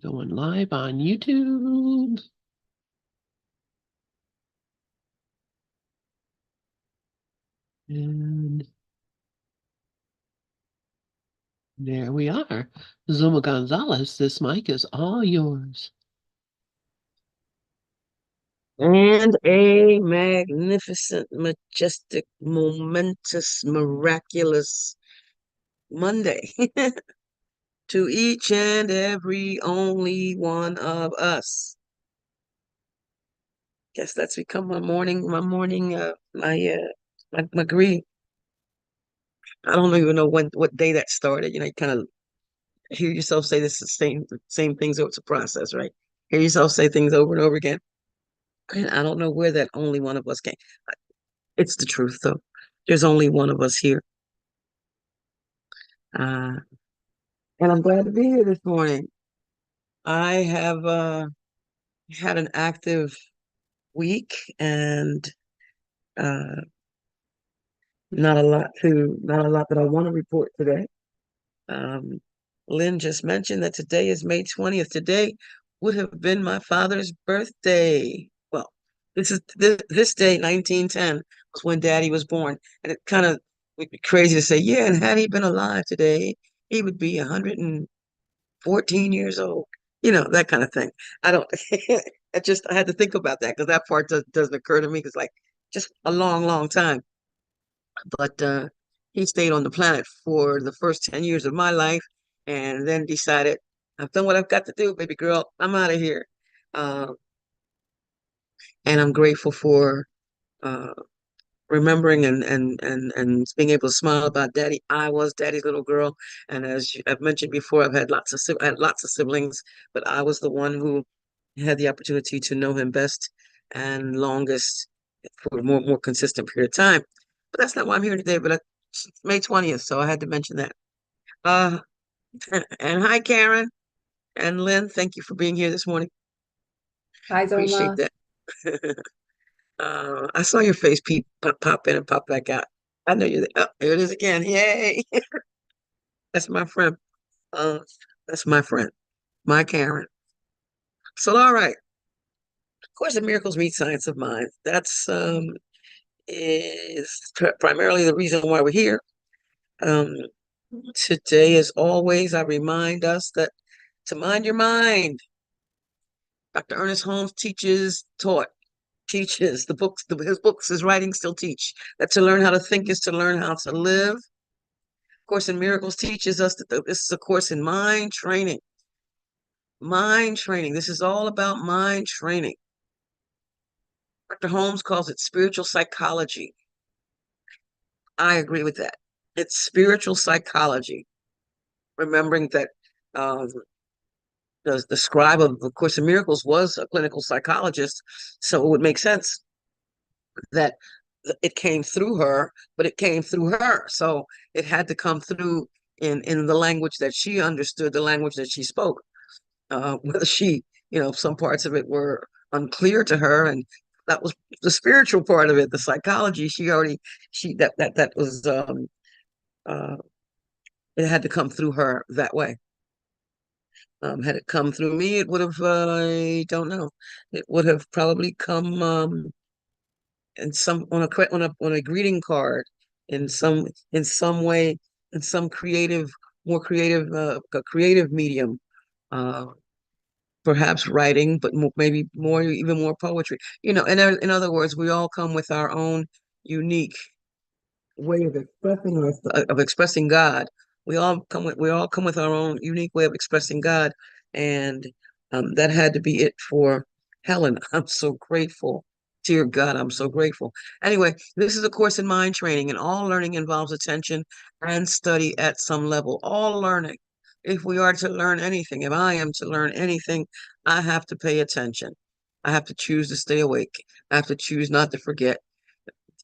Going live on YouTube. And there we are. Zulma Gonzalez, this mic is all yours. And a magnificent, majestic, momentous, miraculous Monday to each and every only one of us. Guess that's become my greeting. I don't even know what day that started. You kind of hear yourself say this the same things. So it's a process, right? Hear yourself say things over and over again. And I don't know where that only one of us came. It's the truth, though. There's only one of us here. Uh, and I'm glad to be here this morning. I have had an active week and uh, not a lot that I want to report today. Um, Lynn just mentioned that today is May 20th. Today would have been my father's birthday. Well, this day, 1910, was when Daddy was born, and it kind of would be crazy to say, yeah, and had he been alive today, he would be 114 years old. That kind of thing. I don't, I had to think about that because that part doesn't occur to me because, like, just a long, long time. But he stayed on the planet for the first 10 years of my life and then decided, I've done what I've got to do, baby girl. I'm out of here. Uh, and I'm grateful for uh, remembering and being able to smile about Daddy. I was Daddy's little girl, and I've mentioned before, I had lots of siblings, but I was the one who had the opportunity to know him best and longest for a more consistent period of time. But that's not why I'm here today. But it's May 20th, so I had to mention that. Uh, and hi, Karen and Lynn. Thank you for being here this morning. Hi, Appreciate Zulma. that. I saw your face pop in and pop back out. I know you're there. Oh, here it is again. Yay. That's my friend. Uh, that's my friend, my Karen. So, all right. Of course, the miracles meet science of mind. That's is primarily the reason why we're here. Um, Today, as always, I remind us that to mind your mind. Dr. Ernest Holmes teaches his books, his writings still teach that to learn how to think is to learn how to live. Course in Miracles teaches us that this is a course in mind training. Mind training. This is all about mind training. Dr. Holmes calls it spiritual psychology. I agree with that. It's spiritual psychology. Remembering that um, the scribe of the Course in Miracles was a clinical psychologist, so it would make sense that it came through her, but it came through her. So it had to come through in the language that she understood, the language that she spoke. Whether some parts of it were unclear to her, and that was the spiritual part of it, the psychology. She that was uh, it had to come through her that way. Had it come through me, it would have, I don't know, it would have probably come in some on a greeting card in some way, in some more creative a creative medium, uh perhaps writing, but maybe even more poetry. In other words, we all come with our own unique way of expressing God. We all come with our own unique way of expressing God, and that had to be it for Helen. I'm so grateful. Dear God, I'm so grateful. Anyway, this is a course in mind training, and all learning involves attention and study at some level. All learning. If we are to learn anything, if I am to learn anything, I have to pay attention. I have to choose to stay awake. I have to choose not to forget,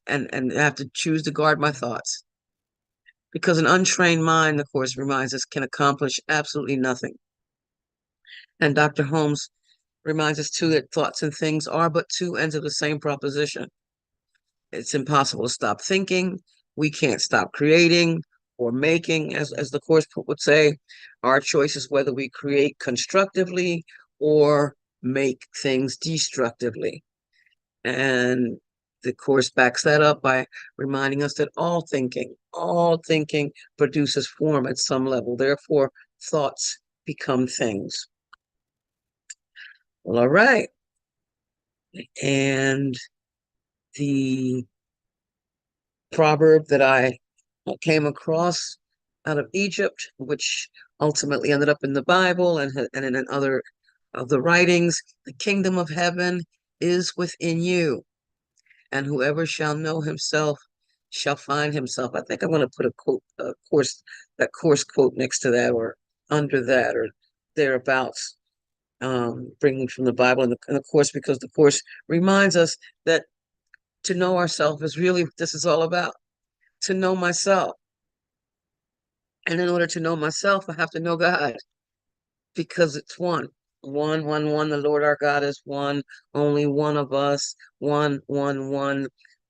and have to choose to guard my thoughts. Because an untrained mind, the course reminds us, can accomplish absolutely nothing. And Dr. Holmes reminds us too that thoughts and things are but two ends of the same proposition. It's impossible to stop thinking. We can't stop creating. or making, as the course would say, our choices, whether we create constructively or make things destructively. And the course backs that up by reminding us that all thinking produces form at some level. Therefore, thoughts become things. Well, all right. And the proverb that I came across out of Egypt, which ultimately ended up in the Bible and in other of the writings, the kingdom of heaven is within you, and whoever shall know himself shall find himself. I think I'm going to put that course quote next to that or under that or thereabouts, bringing from the Bible and the course, because the course reminds us that to know ourselves is really what this is all about, to know myself. And in order to know myself, I have to know God, because it's one. One. The Lord our God is one, only one of us, one.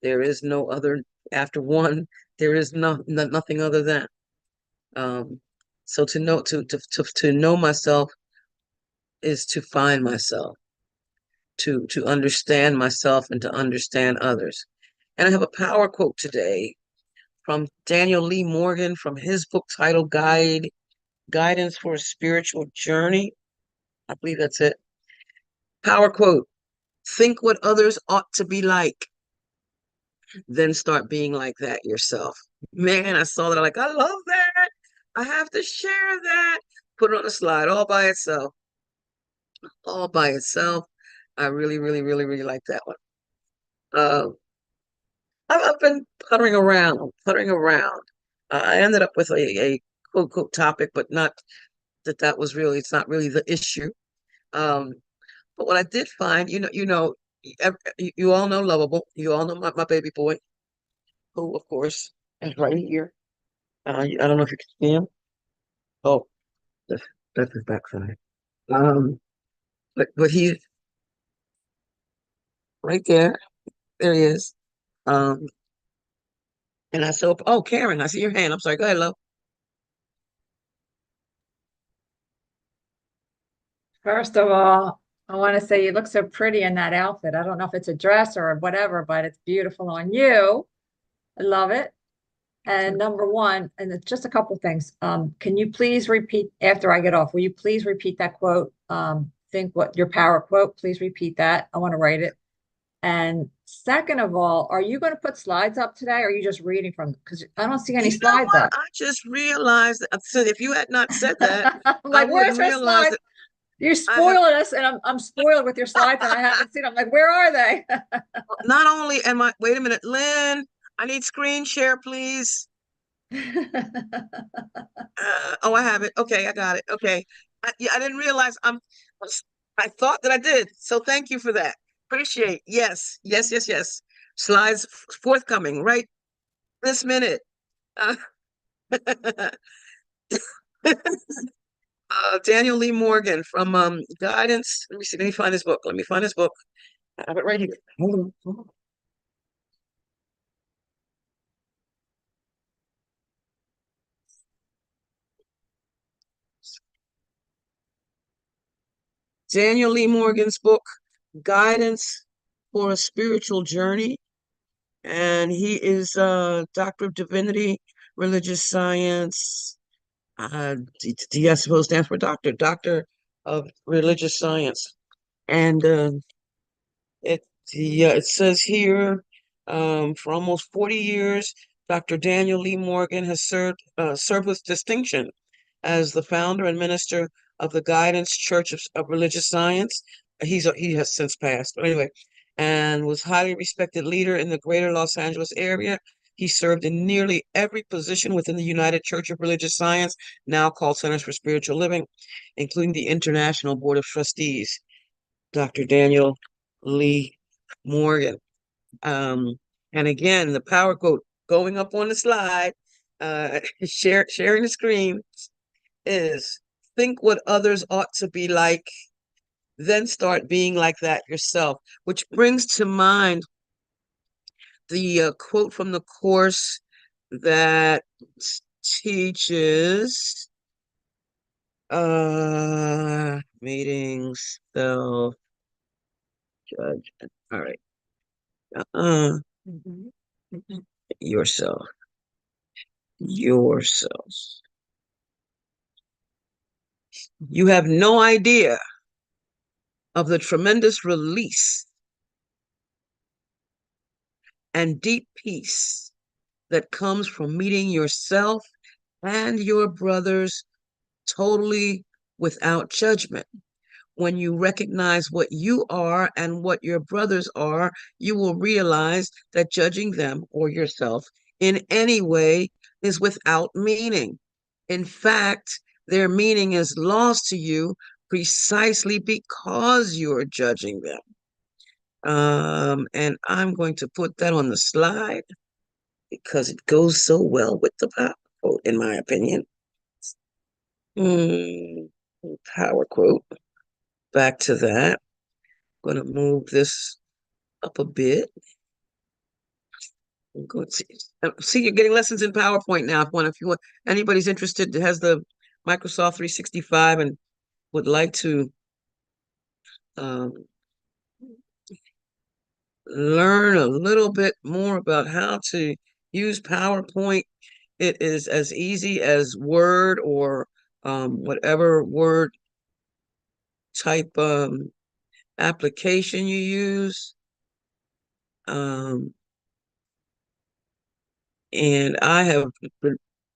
There is no other after one. There is nothing other than. Um, so to know myself is to find myself, to understand myself and to understand others. And I have a power quote today from Daniel Lee Morgan from his book titled Guidance for a Spiritual Journey. I believe that's it. Power quote: think what others ought to be like, then start being like that yourself. Man, I saw that. I'm like, I love that. I have to share that. Put it on a slide all by itself. All by itself. I really like that one. Uh, I've been puttering around. I ended up with a quote topic, but not that was really, it's not really the issue. Um, but what I did find, you all know Lovable. You all know my baby boy, who, of course, is right here. I don't know if you can see him. Oh, that's, that's his backside. Um, but he's right there. There he is. Um, and I saw, oh, Karen, I see your hand. I'm sorry. Go ahead, love. First of all, I want to say you look so pretty in that outfit. I don't know if it's a dress or whatever, but it's beautiful on you. I love it. And number one, and it's just a couple things. Can you please repeat after I get off? Will you please repeat that quote? Think what your power quote. Please repeat that. I want to write it. And second of all, are you going to put slides up today, or are you just reading from? Because I don't see any You know slides what? up. I just realized that. So if you had not said that, I'm I like, where's wouldn't her realize slides? that You're I have. spoiling us, and I'm spoiled with your slides, and I haven't seen them. I'm like, where are they? Not only am I. Wait a minute, Lynn. I need screen share, please. Oh, I have it. Okay, I got it. Okay. Yeah, I didn't realize I thought that I did. So thank you for that. Appreciate. Yes. Slides forthcoming right this minute. Uh, Daniel Lee Morgan from Guidance. Let me see. Let me find his book. Let me find his book. I have it right here. Hold on. Daniel Lee Morgan's book, Guidance for a Spiritual Journey. And he is a Doctor of Divinity, Religious Science. D, I suppose, stands for Doctor of Religious Science. And it says here, for almost 40 years, Dr. Daniel Lee Morgan has served with distinction as the founder and minister of the Guidance Church of Religious Science. He has since passed, but anyway, and was highly respected leader in the greater Los Angeles area. He served in nearly every position within the United Church of Religious Science, now called Centers for Spiritual Living, including the International Board of Trustees. Dr. Daniel Lee Morgan. Um, and again, the power quote going up on the slide, sharing the screen, is think what others ought to be like, then start being like that yourself, which brings to mind the quote from the course that teaches meetings, self, judgment. All right. Uh, yourself. Yourself. You have no idea of the tremendous release and deep peace that comes from meeting yourself and your brothers totally without judgment. When you recognize what you are and what your brothers are, you will realize that judging them or yourself in any way is without meaning. In fact, their meaning is lost to you precisely because you're judging them. And I'm going to put that on the slide because it goes so well with the power quote, in my opinion. Power quote. Back to that. I'm going to move this up a bit. Go see, you're getting lessons in PowerPoint now. If you want, anybody's interested, has the Microsoft 365 and would like to um, learn a little bit more about how to use PowerPoint. It is as easy as Word or whatever Word type application you use. And I have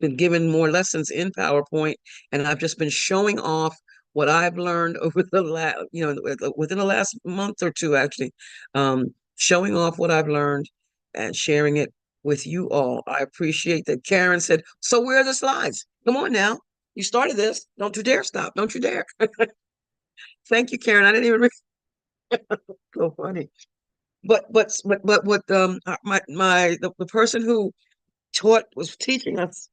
been given more lessons in PowerPoint, and I've just been showing off what I've learned over the last, within the last month or two, actually, showing off what I've learned and sharing it with you all. I appreciate that. Karen said, "So where are the slides? Come on now. You started this. Don't you dare stop. Don't you dare." Thank you, Karen. I didn't even so funny. But what the person who was teaching us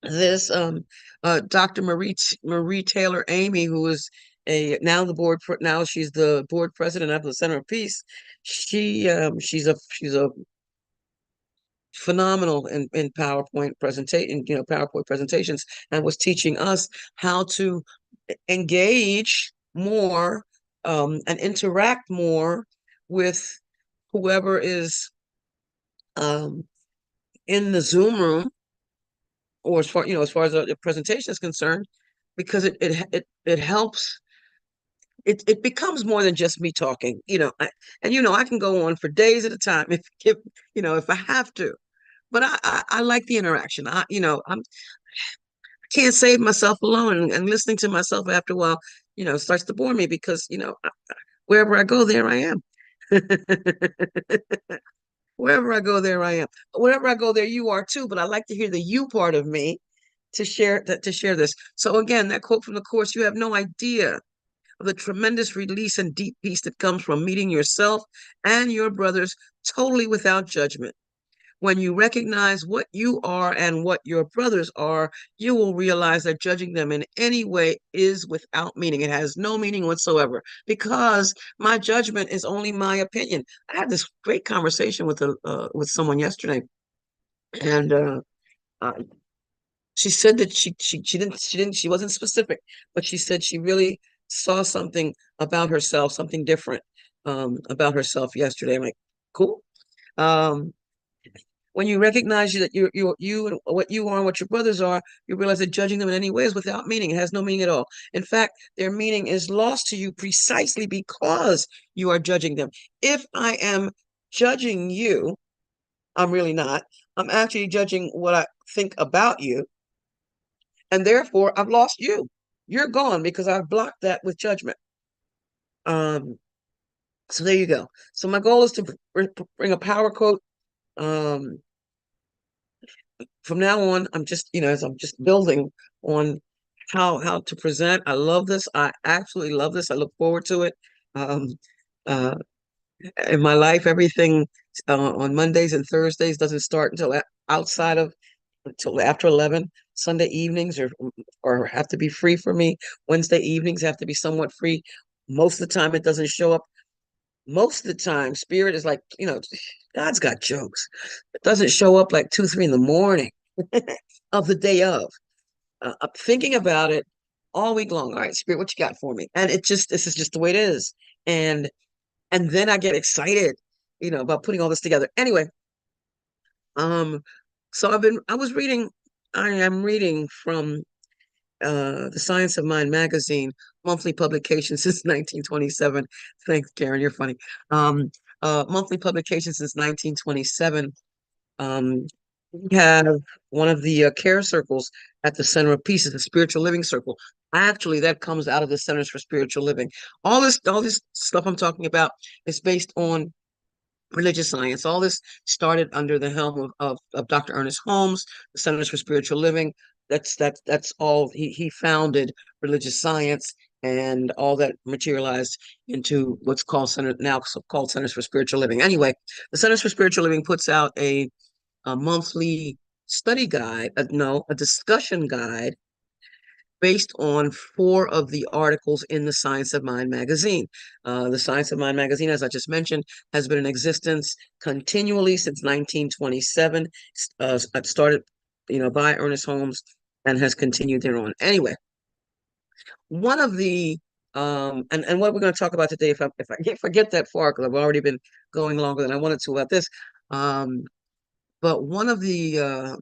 this Dr. Marie Taylor Amy, who is now she's the board president of the Center of Peace. She's a phenomenal in PowerPoint presentation, PowerPoint presentations, and was teaching us how to engage more and interact more with whoever is in the Zoom room, or as far as the presentation is concerned, because it helps. It becomes more than just me talking, I can go on for days at a time if I have to, but I like the interaction. I can't save myself alone, and listening to myself after a while, starts to bore me because wherever I go, there I am. Wherever I go, there I am. Wherever I go, there you are too. But I like to hear the you part of me to share this. So again, that quote from the Course: "You have no idea of the tremendous release and deep peace that comes from meeting yourself and your brothers totally without judgment. When you recognize what you are and what your brothers are, you will realize that judging them in any way is without meaning. It has no meaning whatsoever, because my judgment is only my opinion." I had this great conversation with someone yesterday, and she said that she wasn't specific, but she said she really saw something about herself, something different about herself yesterday. I'm like, cool. When you recognize that you and what you are and what your brothers are, you realize that judging them in any way is without meaning. It has no meaning at all. In fact, their meaning is lost to you precisely because you are judging them. If I am judging you, I'm really not. I'm actually judging what I think about you, and therefore I've lost you. You're gone because I've blocked that with judgment. So there you go. So my goal is to bring a power quote. From now on, I'm just, as I'm just building on how to present. I love this. I absolutely love this. I look forward to it. Um, uh, in my life, everything on Mondays and Thursdays doesn't start until after 11. Sunday evenings or have to be free for me. Wednesday evenings have to be somewhat free. Most of the time, it doesn't show up. Most of the time, Spirit is like, God's got jokes. It doesn't show up like 2, 3 in the morning. of the day of, thinking about it all week long. All right, Spirit, what you got for me? And this is just the way it is. And then I get excited, about putting all this together. Anyway, so I am reading from the Science of Mind magazine, monthly publication since 1927. Thanks, Karen, you're funny. Monthly publication since 1927. We have one of the care circles at the center of peace is the spiritual living circle. Actually, that comes out of the Centers for Spiritual Living. All this stuff I'm talking about is based on religious science. All this started under the helm of Dr. Ernest Holmes, the Centers for Spiritual Living. That's all he founded religious science, and all that materialized into what's called now called Centers for Spiritual Living. Anyway, the Centers for Spiritual Living puts out a monthly study guide, a discussion guide based on 4 of the articles in the Science of Mind magazine. The Science of Mind magazine, as I just mentioned, has been in existence continually since 1927. It started, by Ernest Holmes and has continued thereon. Anyway, one of the and what we're going to talk about today, if I forget that far, because I've already been going longer than I wanted to about this, but one of the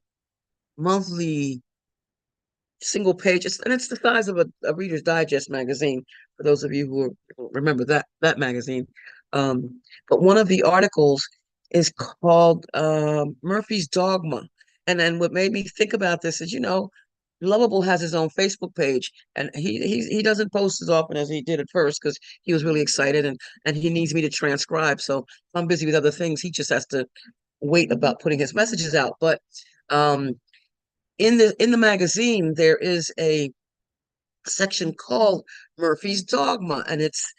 monthly single pages, and it's the size of a Reader's Digest magazine, for those of you who remember that magazine. But one of the articles is called Murphy's Dogma. And then what made me think about this is, Lovable has his own Facebook page, and he doesn't post as often as he did at first because he was really excited, and he needs me to transcribe. So I'm busy with other things. He just has to wait about putting his messages out. But in the magazine, there is a section called Murphy's Dogma, and it's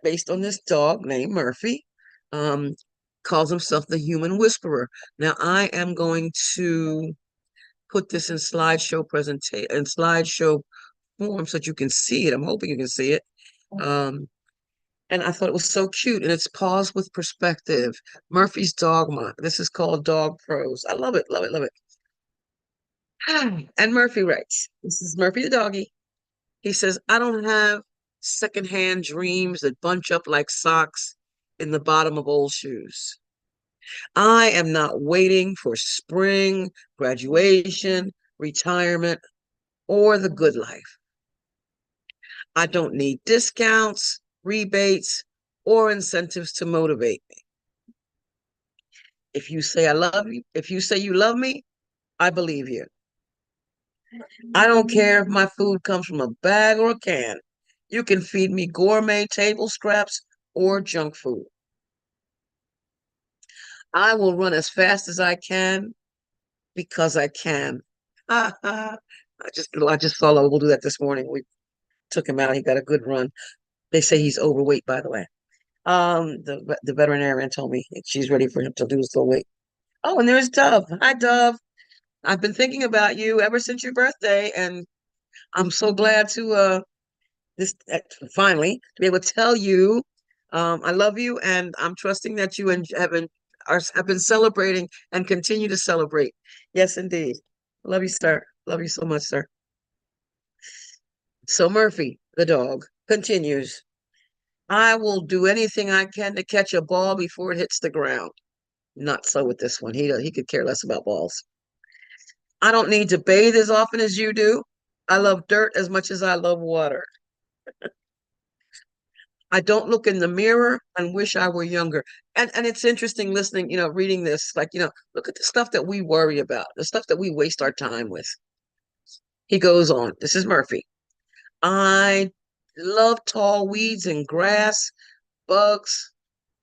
based on this dog named Murphy. Calls himself the human whisperer. Now, I am going to put this in slideshow form so that you can see it. I'm hoping you can see it. And I thought it was so cute, and it's Pause with Perspective. Murphy's Dogma. This is called Dog Prose. I love it, love it, love it. And Murphy writes, this is Murphy the doggy. He says, I don't have secondhand dreams that bunch up like socks in the bottom of old shoes. I am not waiting for spring, graduation, retirement, or the good life. I don't need discounts, rebates, or incentives to motivate me. If you say you love me, I believe you. I don't care if my food comes from a bag or a can. You can feed me gourmet table scraps or junk food. I will run as fast as I can because I can. I just saw Lobo do that this morning. We took him out. He got a good run. They say he's overweight, by the way. The veterinarian told me she's ready for him to lose the weight. Oh, and there's Dove. Hi, Dove. I've been thinking about you ever since your birthday, and I'm so glad to finally to be able to tell you I love you, and I'm trusting that you have been celebrating and continue to celebrate. Yes, indeed. Love you, sir. Love you so much, sir. So Murphy, the dog, continues. I will do anything I can to catch a ball before it hits the ground. Not so with this one. He could care less about balls. I don't need to bathe as often as you do. I love dirt as much as I love water. I don't look in the mirror and wish I were younger. And it's interesting listening, reading this, like, look at the stuff that we worry about, the stuff that we waste our time with. He goes on. This is Murphy. I love tall weeds and grass, bugs,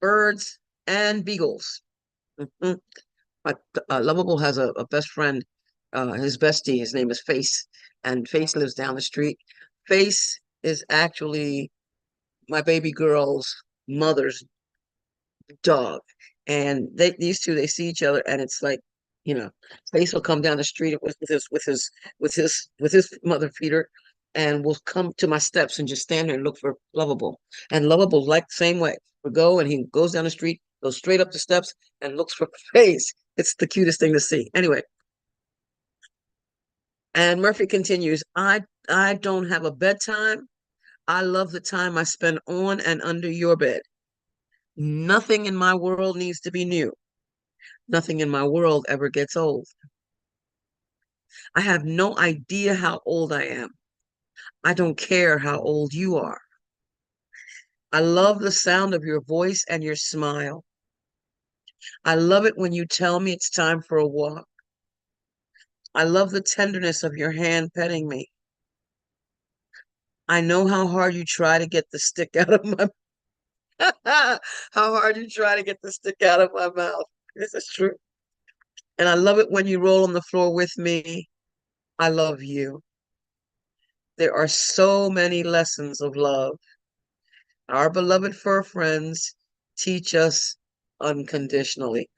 birds, and beagles. Mhm. Lovable has a best friend, his bestie. His name is Face, and Face lives down the street. Face is actually my baby girl's mother's dog, and these two, they see each other, and it's like, Face will come down the street with his mother feeder, and will come to my steps and just stand there and look for Lovable. And Lovable, like the same way, will go, and he goes down the street, goes straight up the steps, and looks for Face. It's the cutest thing to see. Anyway, And Murphy continues, I don't have a bedtime. I love the time I spend on and under your bed. Nothing in my world needs to be new. Nothing in my world ever gets old. I have no idea how old I am. I don't care how old you are. I love the sound of your voice and your smile. I love it when you tell me it's time for a walk. I love the tenderness of your hand petting me. I know how hard you try to get the stick out of my how hard you try to get the stick out of my mouth. This is true. And I love it when you roll on the floor with me. I love you. There are so many lessons of love. Our beloved fur friends teach us unconditionally.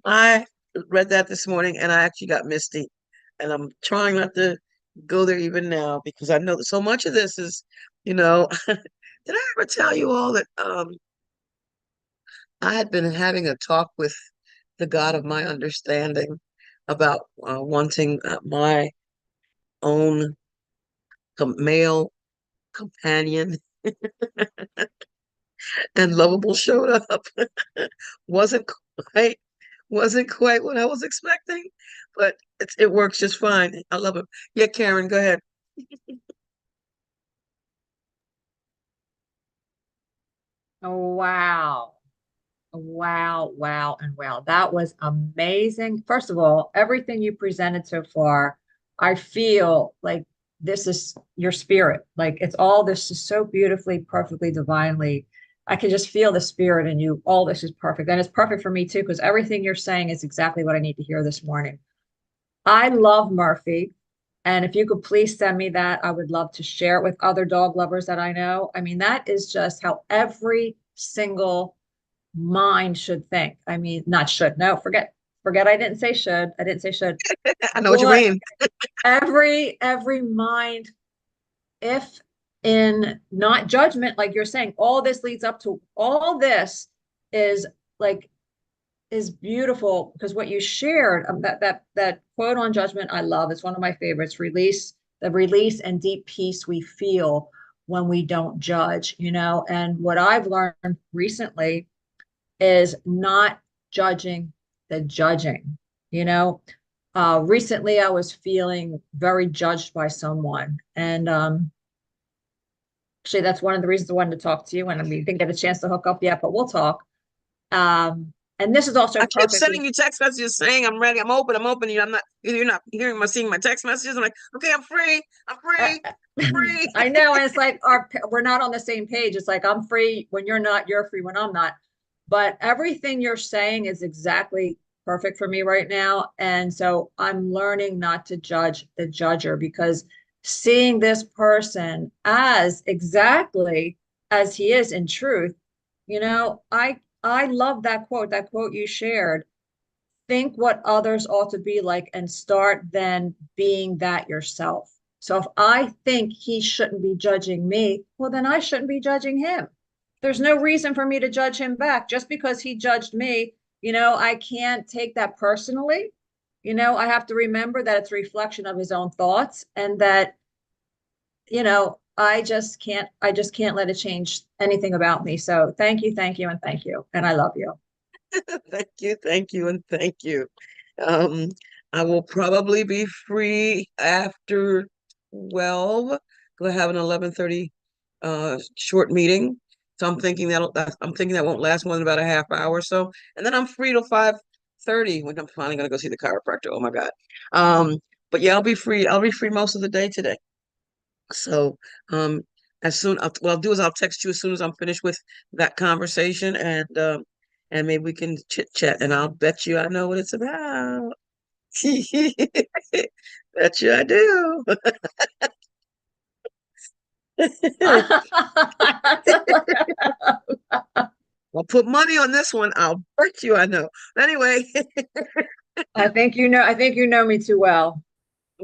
I read that this morning and I actually got misty. And I'm trying not to go there even now because I know that so much of this is, did I ever tell you all that I had been having a talk with the God of my understanding about wanting my own male companion, and Lovable showed up. wasn't quite wasn't quite what I was expecting, but it works just fine. I love him. Yeah, Karen, go ahead. Wow. Wow, wow, and wow. That was amazing. First of all, everything you presented so far, I feel like this is your spirit. Like it's all this is so beautifully, perfectly, divinely. I can just feel the spirit in you. All this is perfect. And it's perfect for me too, because everything you're saying is exactly what I need to hear this morning. I love Murphy. And if you could please send me that, I would love to share it with other dog lovers that I know. I mean, that is just how every single mind should think. I mean, not should. No, forget I didn't say should. I didn't say should. I know what you What mean. every mind, if in not judgment, like you're saying, all this leads up to all this is like is beautiful because what you shared, that quote on judgment I love. It's one of my favorites. The release and deep peace we feel when we don't judge, and what I've learned recently is not judging the judging. You know, recently I was feeling very judged by someone, and actually that's one of the reasons I wanted to talk to you. And we didn't get a chance to hook up yet, but we'll talk. And this is also I kept perfect. sending you text messages saying I'm ready, I'm open. You're not hearing my seeing my text messages. I'm like, okay, I'm I, free, I'm free. I know, and it's like we're not on the same page. It's like I'm free when you're not, you're free when I'm not. But everything you're saying is exactly perfect for me right now. And so I'm learning not to judge the judger because seeing this person as exactly as he is in truth, I love that quote you shared. Think what others ought to be like and start then being that yourself. So if I think he shouldn't be judging me, well, then I shouldn't be judging him. There's no reason for me to judge him back just because he judged me. I can't take that personally. I have to remember that it's a reflection of his own thoughts and that, I just can't let it change anything about me. So thank you, and thank you. And I love you. Thank you, and thank you. Um, I will probably be free after 12. Go have an 11:30 short meeting. So I'm thinking that won't last more than about a half hour or so. And then I'm free till 5:30 when I'm finally gonna go see the chiropractor. Oh my God. Um, but yeah, I'll be free. I'll be free most of the day today. So what I'll do is I'll text you as soon as I'm finished with that conversation, and maybe we can chit chat, and I'll bet you I know what it's about. Bet you I do. I'll put money on this one. I'll bet you I know. Anyway, I think you know me too well.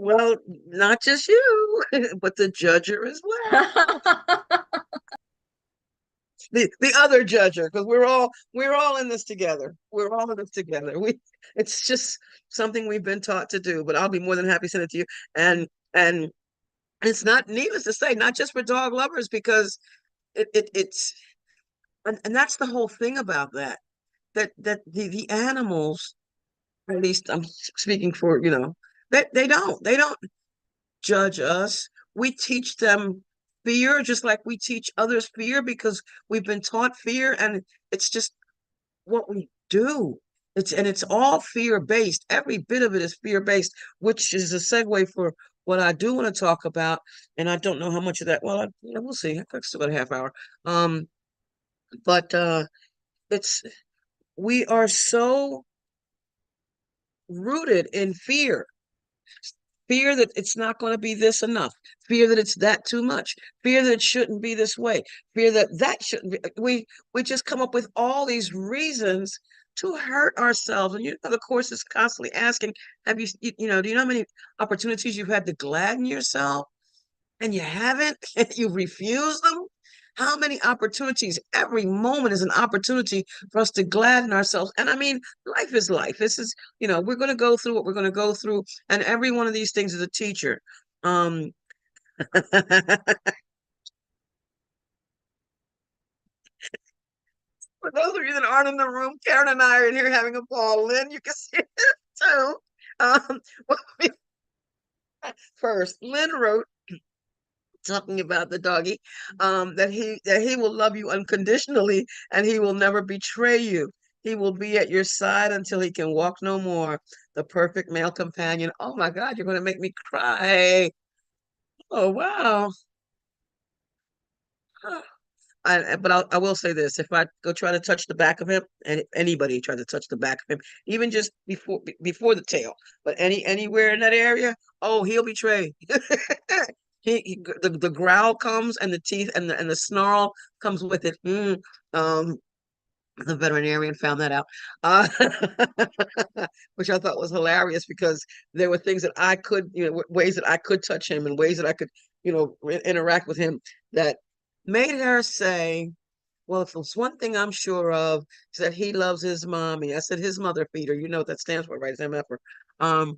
well, not just you, but the judger as well. the other judger, because we're all in this together. We're all in this together. It's just something we've been taught to do. But I'll be more than happy to send it to you. And it's not, needless to say, not just for dog lovers, because it's and that's the whole thing about that. That the animals, at least I'm speaking for, that they don't judge us. We teach them fear just like we teach others fear, because we've been taught fear, and it's just what we do. It's all fear based. Every bit of it is fear based, which is a segue for what I do want to talk about. And I don't know how much of that. Well, we'll see. I've still got a half hour. But it's we are so rooted in fear. Fear that it's not going to be this enough. Fear that it's that too much. Fear that it shouldn't be this way. Fear that that shouldn't be. We just come up with all these reasons to hurt ourselves. And the course is constantly asking, have you, do you know how many opportunities you've had to gladden yourself and you haven't? You refuse them? How many opportunities? Every moment is an opportunity for us to gladden ourselves. And I mean, life is life. This is, we're going to go through what we're going to go through. And every one of these things is a teacher. For those of you that aren't in the room, Karen and I are in here having a ball. Lynn, you can see it too. Um, First, Lynn wrote, talking about the doggy, that he will love you unconditionally and he will never betray you. He will be at your side until he can walk no more. The perfect male companion. Oh my God, you're going to make me cry. Oh wow. But I will say this: if I go try to touch the back of him, and if anybody tries to touch the back of him, even just before the tail, but anywhere in that area, oh, he'll betray. The growl comes, and the teeth and the snarl comes with it. The veterinarian found that out, uh, which I thought was hilarious, because there were things that I could, ways that I could touch him and ways that I could, interact with him, that made her say, well, if there's one thing I'm sure of, is that he loves his mommy. I said his mother feeder. You know what that stands for, right? It's MFer. Um,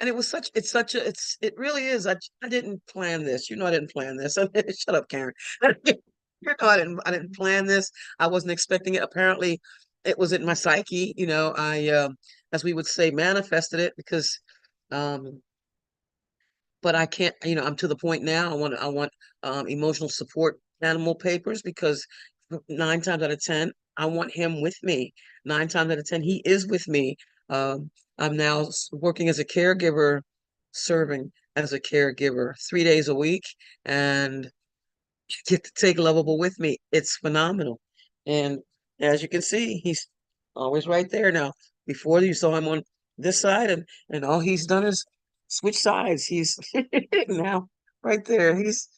and it really is. I didn't plan this. I didn't plan this. Shut up, Karen. I didn't plan this. I wasn't expecting it. Apparently, it was in my psyche. As we would say, manifested it, because, but I can't. I'm to the point now. I want emotional support animal papers, because 9 times out of 10, I want him with me. 9 times out of 10, he is with me. I'm now working as a caregiver, serving as a caregiver 3 days a week, and get to take Lovable with me. It's phenomenal. And as you can see, he's always right there now. Before, you saw him on this side, and all he's done is switch sides. He's now right there. He's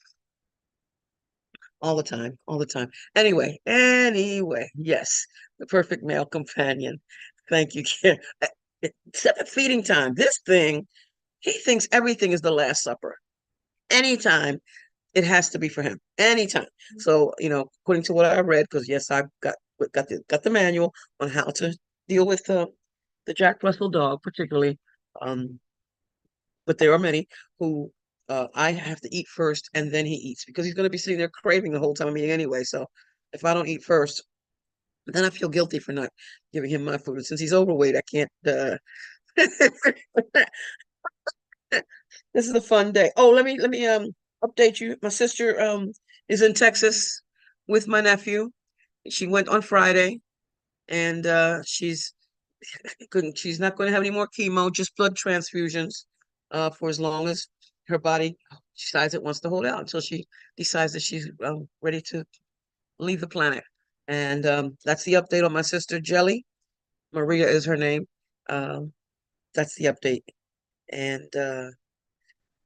all the time, all the time. Anyway, yes, the perfect male companion. Thank you, Karen. Except at feeding time. This thing, he thinks everything is the Last Supper. Anytime, it has to be for him. Anytime. So, according to what I read, because yes, I've got the manual on how to deal with the Jack Russell dog, particularly. Um, but there are many who, I have to eat first and then he eats, because he's going to be sitting there craving the whole time I'm eating anyway. So if I don't eat first, then I feel guilty for not giving him my food. And since he's overweight, I can't. This is a fun day. Oh, let me update you. My sister is in Texas with my nephew. She went on Friday, and she's not going to have any more chemo, just blood transfusions, for as long as her body decides it wants to hold out, until she decides that she's ready to leave the planet. And that's the update on my sister Jelly. Maria is her name. Um, that's the update, and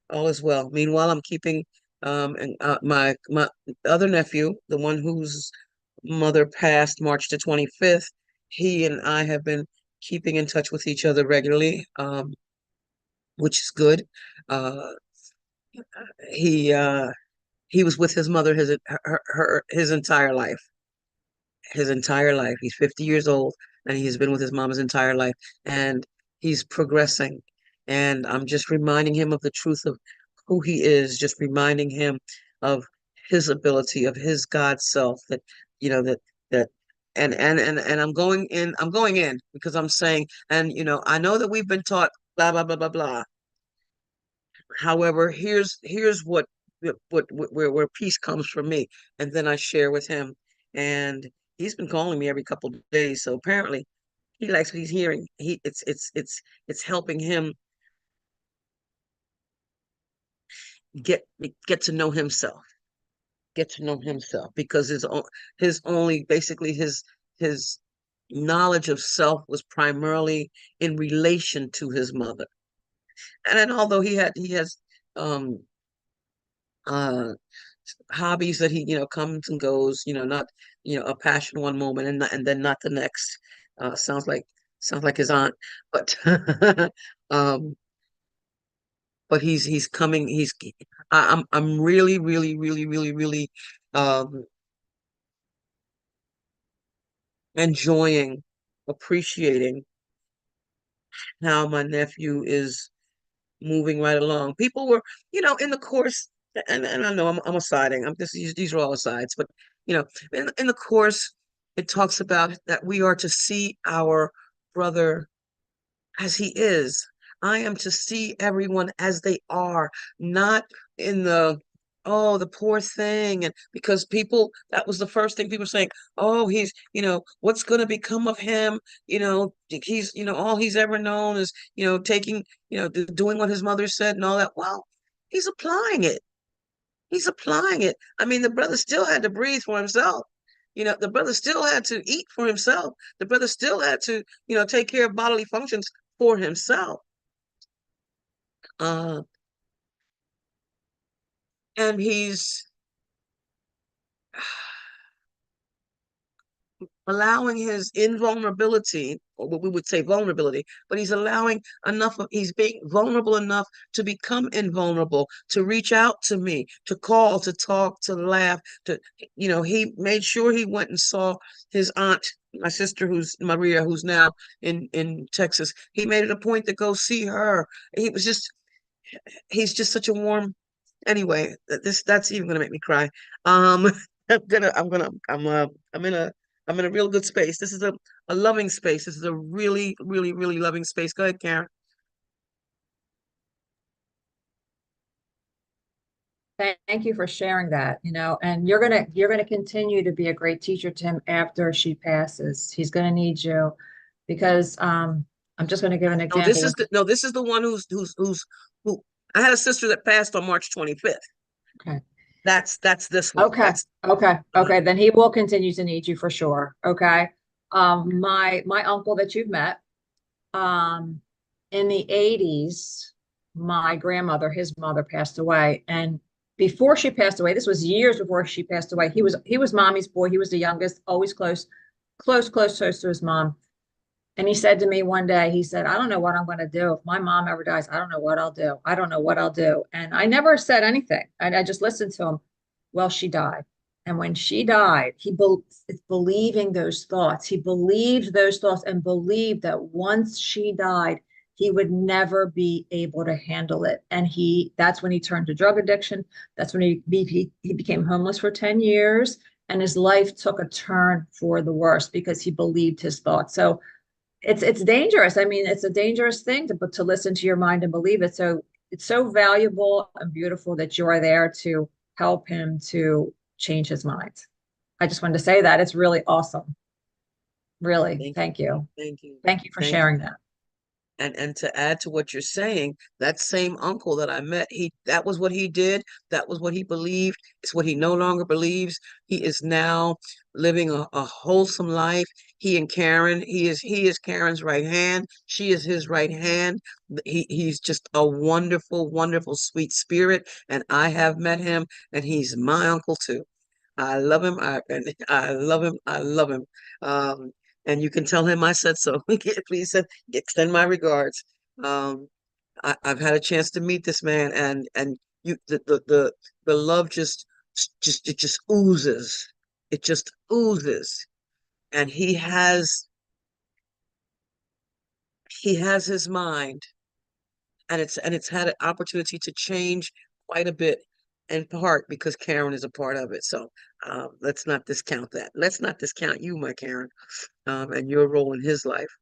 all is well. Meanwhile, I'm keeping and my other nephew, the one whose mother passed March the 25th. He and I have been keeping in touch with each other regularly, which is good. Uh, he he was with his mother his entire life. His entire life. He's 50 years old and he's been with his mom his entire life. And he's progressing. And I'm just reminding him of the truth of who he is, just reminding him of his ability, of his God self, that, that and I'm going in because I'm saying, and I know that we've been taught blah blah blah blah blah. However, here's where peace comes from me, and then I share with him, and he's been calling me every couple of days, so apparently he likes what he's hearing. It's helping him get get to know himself, get to know himself, because his only basically his knowledge of self was primarily in relation to his mother, and then although he has um uh hobbies that he comes and goes, not a passion one moment and then not the next. Sounds like his aunt, but um he's coming. I'm really really really really really um enjoying, appreciating how my nephew is moving right along. People were, in the course, and I know I'm assiding. These are all asides, but in the course, it talks about that we are to see our brother as he is. I am to see everyone as they are, not in the poor thing. And because people, that was the first thing people were saying, oh, he's, what's going to become of him? He's, all he's ever known is, taking, doing what his mother said and all that. Well, he's applying it. He's applying it. I mean, the brother still had to breathe for himself. The brother still had to eat for himself. The brother still had to, take care of bodily functions for himself. Uh, and he's allowing his invulnerability, or what we would say vulnerability, but he's being vulnerable enough to become invulnerable, to reach out to me, to call, to talk, to laugh, he made sure he went and saw his aunt, my sister, who's Maria, who's now in Texas. He made it a point to go see her. He's just such a warm, anyway, that's even gonna make me cry. I'm in a I'm in a real good space. This is a loving space. This is a really, really, really loving space. Go ahead, Karen. Thank you for sharing that, and you're gonna continue to be a great teacher to him after she passes. He's gonna need you because I'm just gonna give an No, example with this is the one who I had a sister that passed on March 25th. okay. That's this one. Okay, okay. Then he will continue to need you for sure. Okay. My uncle that you've met, um, in the 80s, my grandmother, his mother passed away. And before she passed away, this was years before she passed away. He was mommy's boy. He was the youngest, always close to his mom. And he said to me one day, he said, I don't know what I'm going to do. If my mom ever dies, I don't know what I'll do. I don't know what I'll do. And I never said anything. I just listened to him. Well, she died. And when she died, it's believing those thoughts. He believed those thoughts and believed that once she died, he would never be able to handle it. And that's when he turned to drug addiction. That's when he became homeless for 10 years. And his life took a turn for the worse because he believed his thoughts. So it's dangerous. I mean, it's a dangerous thing to listen to your mind and believe it. So it's so valuable and beautiful that you are there to help him to change his mind. I just wanted to say that it's really awesome. Really. Thank you. Thank you. Thank you. Thank you for Thank you. sharing that. And to add to what you're saying, that same uncle that I met, that was what he did. That was what he believed. It's what he no longer believes. He is now living a wholesome life. He is Karen's right hand. She is his right hand. He's just a wonderful, wonderful, sweet spirit. And I have met him, and he's my uncle too. I love him. I love him. I love him. Um, and you can tell him I said so. Please extend my regards. Um, I've had a chance to meet this man, and you the love just it just oozes. It just oozes. And he has his mind, and it's had an opportunity to change quite a bit, in part because Karen is a part of it. So let's not discount that. Let's not discount you, my Karen, and your role in his life.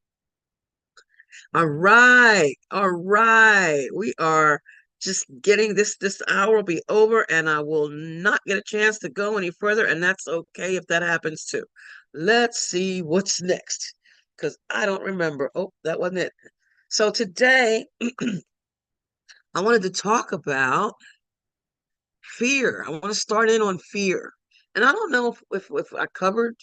All right, all right. We are just getting this hour will be over, and I will not get a chance to go any further, and that's okay if that happens too. Let's see what's next, because I don't remember. Oh, that wasn't it. So today I wanted to talk about fear. I want to start in on fear. And I don't know if I covered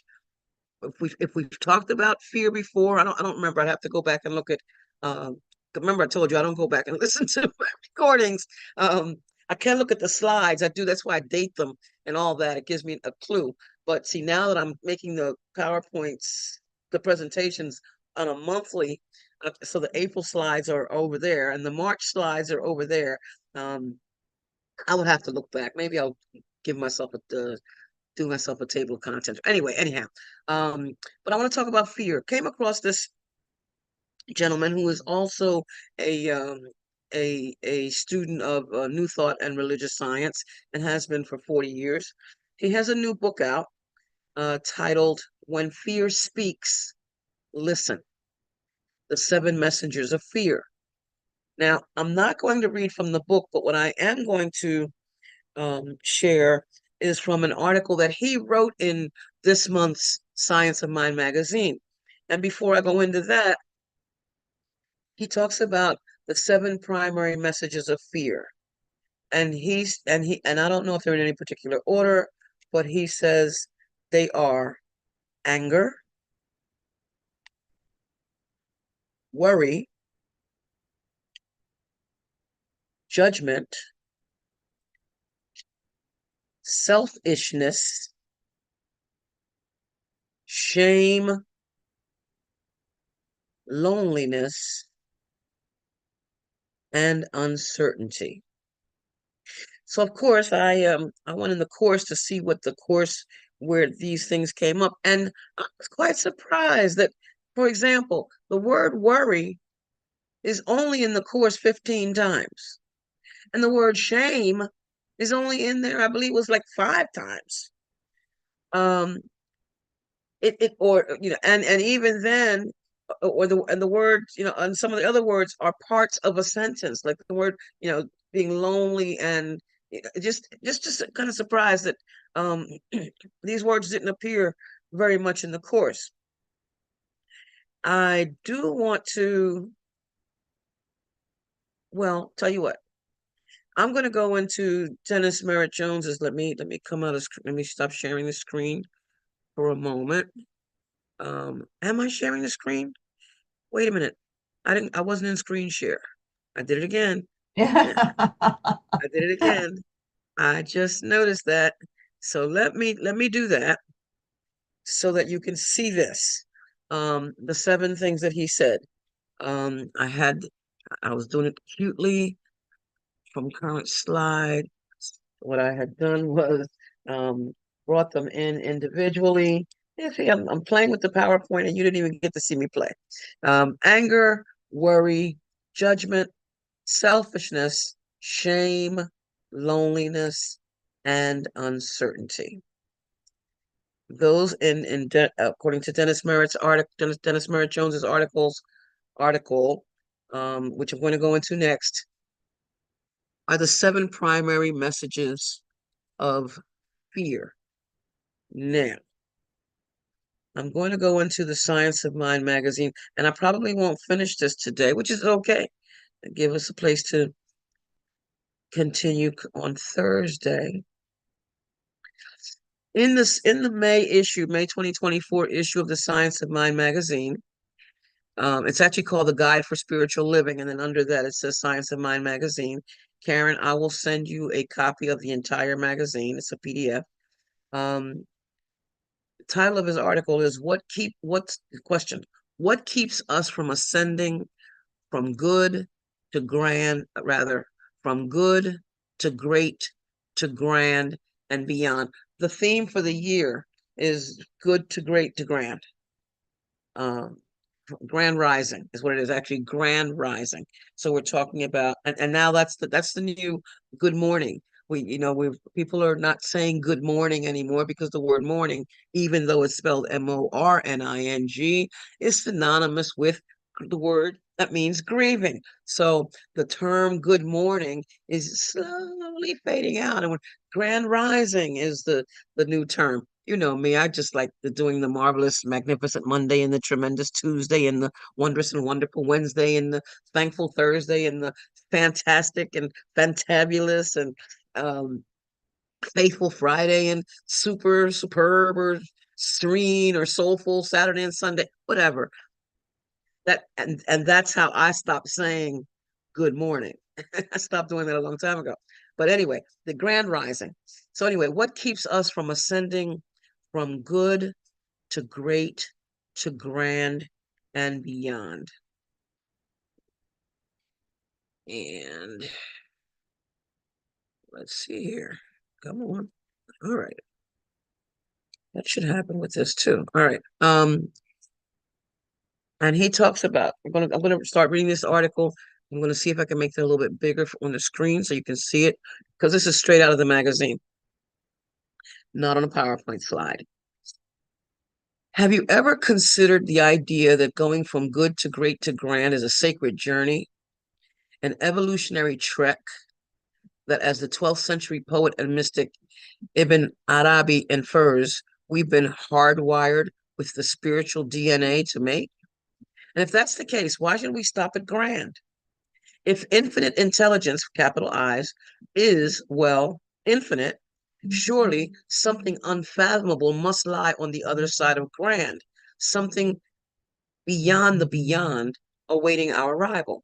if we've talked about fear before. I don't remember. I'd have to go back and look at remember I told you I don't go back and listen to my recordings. I can look at the slides. I do, that's why I date them and all that. It gives me a clue. But see, now that I'm making the PowerPoints, the presentations on a monthly, so the April slides are over there and the March slides are over there. I would have to look back. Maybe I'll give myself do myself a table of contents. Anyway, anyhow, but I want to talk about fear. Came across this gentleman who is also a a student of New Thought and Religious Science and has been for 40 years. He has a new book out titled "When Fear Speaks, Listen: The Seven Messengers of Fear." Now, I'm not going to read from the book, but what I am going to share is from an article that he wrote in this month's Science of Mind magazine. And before I go into that, he talks about the seven primary messages of fear. And I don't know if they're in any particular order, but he says they are anger, worry, judgment, selfishness, shame, loneliness, and uncertainty. So of course I went in the course to see what the course where these things came up, and I was quite surprised that, for example, the word worry is only in the course 15 times, and the word shame is only in there, I believe it was like 5 times. Um, it or and even then, or the word, and some of the other words are parts of a sentence, like the word, being lonely, and just kind of surprised that these words didn't appear very much in the course. I do want to, well, tell you what, I'm going to go into Dennis Merritt Jones's. Let me come out of, let me stop sharing the screen for a moment. Am I sharing the screen? Wait a minute. I wasn't in screen share. I did it again. Yeah. I did it again. I just noticed that. So let me do that so that you can see this. The seven things that he said. I was doing it cutely from current slide. What I had done was brought them in individually. You see, I'm playing with the PowerPoint and you didn't even get to see me play. Anger, worry, judgment, selfishness, shame, loneliness, and uncertainty. Those according to Dennis Merritt's article, Dennis Merritt Jones's article, which I'm going to go into next, are the seven primary messages of fear. Now, I'm going to go into the Science of Mind magazine, and I probably won't finish this today, which is okay. Give us a place to continue on Thursday. In the May 2024 issue of the Science of Mind magazine, it's actually called The Guide for Spiritual Living, and then under that it says Science of Mind magazine. Karen, I will send you a copy of the entire magazine. It's a PDF. The title of his article is what's the question? What keeps us from ascending from good to grand, rather, from good to great to grand and beyond. The theme for the year is good to great to grand. Um, Grand Rising is what it is, actually Grand Rising. So we're talking about, and now that's the new good morning. We people are not saying good morning anymore because the word morning, even though it's spelled morning, is synonymous with the word that means grieving. So the term good morning is slowly fading out. And when Grand Rising is the new term. You know me, I just like doing the marvelous, magnificent Monday and the tremendous Tuesday and the wondrous and wonderful Wednesday and the thankful Thursday and the fantastic and fantabulous and um, faithful Friday and super superb or serene or soulful Saturday and Sunday, whatever. And that's how I stopped saying good morning. I stopped doing that a long time ago. But anyway, the grand rising. So anyway, what keeps us from ascending from good to great to grand and beyond? And let's see here. Come on. All right. That should happen with this too. All right. And he talks about, I'm gonna start reading this article. I'm gonna see if I can make it a little bit bigger on the screen so you can see it, because this is straight out of the magazine, not on a PowerPoint slide. Have you ever considered the idea that going from good to great to grand is a sacred journey, an evolutionary trek that, as the 12th century poet and mystic Ibn Arabi infers, we've been hardwired with the spiritual DNA to make? And if that's the case, why should we stop at grand? If infinite intelligence, capital I's, is, well, infinite, surely something unfathomable must lie on the other side of grand, something beyond the beyond awaiting our arrival.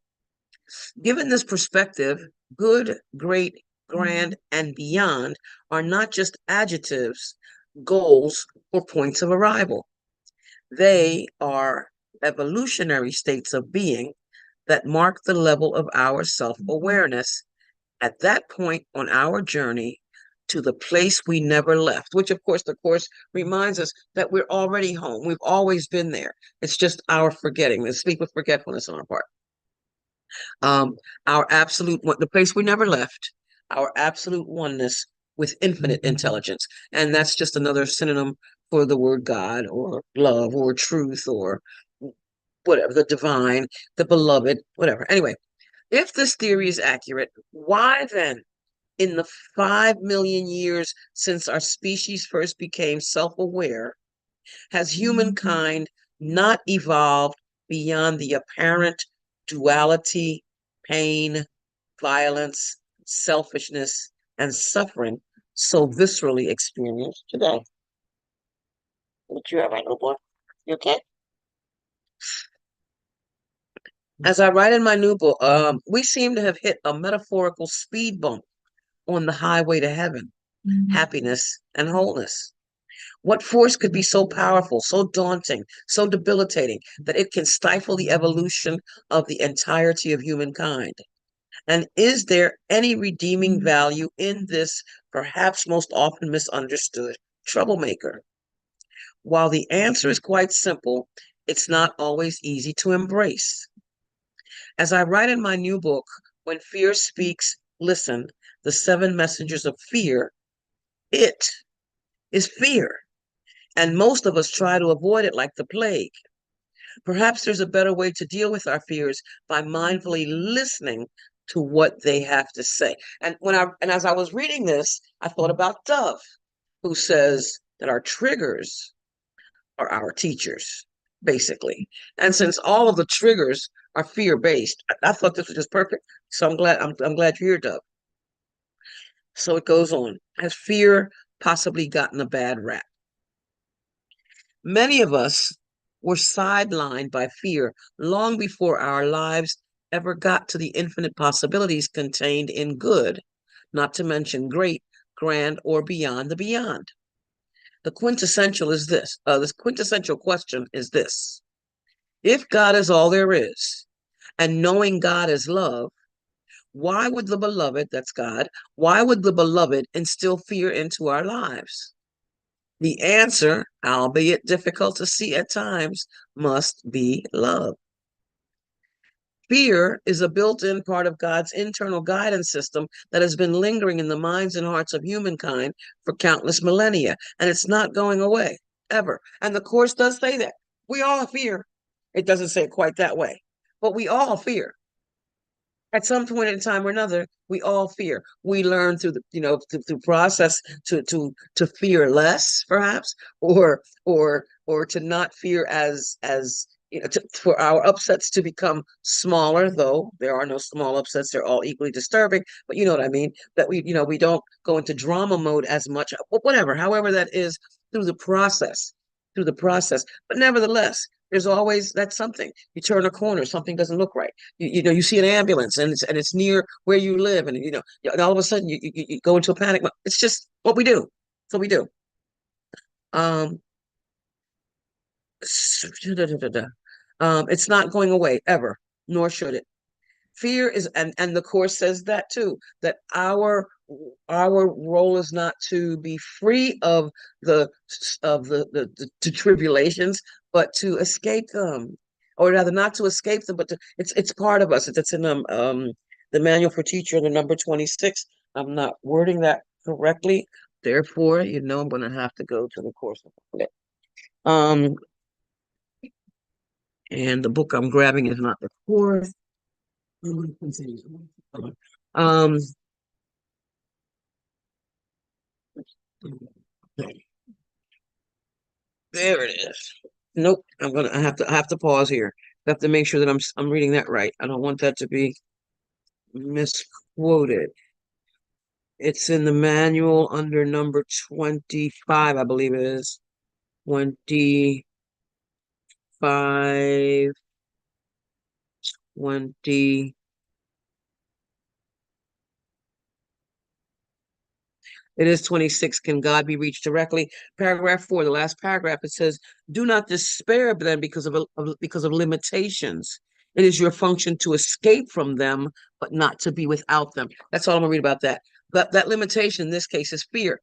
Given this perspective, good, great, grand, and beyond are not just adjectives, goals, or points of arrival. They are evolutionary states of being that mark the level of our self-awareness at that point on our journey to the place we never left, which of course the Course reminds us that we're already home. We've always been there. It's just our forgetting, the sleep of forgetfulness on our part. Our absolute, the place we never left, our absolute oneness with infinite intelligence. And that's just another synonym for the word God or love or truth or whatever, the divine, the beloved, whatever. Anyway, if this theory is accurate, why then, in the 5 million years since our species first became self-aware, has humankind not evolved beyond the apparent duality, pain, violence, selfishness, and suffering so viscerally experienced today? What you have, my little boy? You okay? As I write in my new book, we seem to have hit a metaphorical speed bump on the highway to heaven, happiness, and wholeness. What force could be so powerful, so daunting, so debilitating that it can stifle the evolution of the entirety of humankind? And is there any redeeming value in this perhaps most often misunderstood troublemaker? While the answer is quite simple, it's not always easy to embrace. As I write in my new book, When Fear Speaks, Listen, the 7 Messengers of Fear, it is fear. And most of us try to avoid it like the plague. Perhaps there's a better way to deal with our fears by mindfully listening to what they have to say. And as I was reading this, I thought about Dove, who says that our triggers are our teachers, basically. And since all of the triggers are fear-based, I thought this was just perfect. So I'm glad you're here, Dove. So it goes on. Has fear possibly gotten a bad rap? Many of us were sidelined by fear long before our lives ever got to the infinite possibilities contained in good, not to mention great, grand, or beyond the beyond. The quintessential is this quintessential question is this: if God is all there is, and knowing God is love, Why would the beloved, that's God, why would the beloved instill fear into our lives? The answer, albeit difficult to see at times, must be love. Fear is a built-in part of God's internal guidance system that has been lingering in the minds and hearts of humankind for countless millennia, and it's not going away, ever. And the Course does say that. We all fear. It doesn't say it quite that way, but we all fear. At some point in time or another, we all fear. We learn through through process to fear less, perhaps, or to not fear as for our upsets to become smaller. Though there are no small upsets, they're all equally disturbing. But you know what I mean. That we don't go into drama mode as much. Whatever, however that is through the process. But nevertheless, there's always that's something. You turn a corner, something doesn't look right. You see an ambulance and it's near where you live, and and all of a sudden you go into a panic. It's just what we do. It's what we do. Um, it's not going away ever, nor should it. Fear is, and the Course says that too, that our role is not to be free of the tribulations, but to escape them, or rather not to escape them, but it's part of us. It's in the manual for teacher, the number 26. I'm not wording that correctly, therefore, I'm going to have to go to the Course. Um, and the book I'm grabbing is not the Course. Um, there it is. Nope. I have to pause here. I have to make sure that I'm reading that right. I don't want that to be misquoted. It's in the manual under number 25, I believe it is. 25, 20. It is 26. Can God be reached directly? Paragraph 4, the last paragraph, it says, do not despair then because of limitations. It is your function to escape from them, but not to be without them. That's all I'm gonna read about that. But that limitation in this case is fear.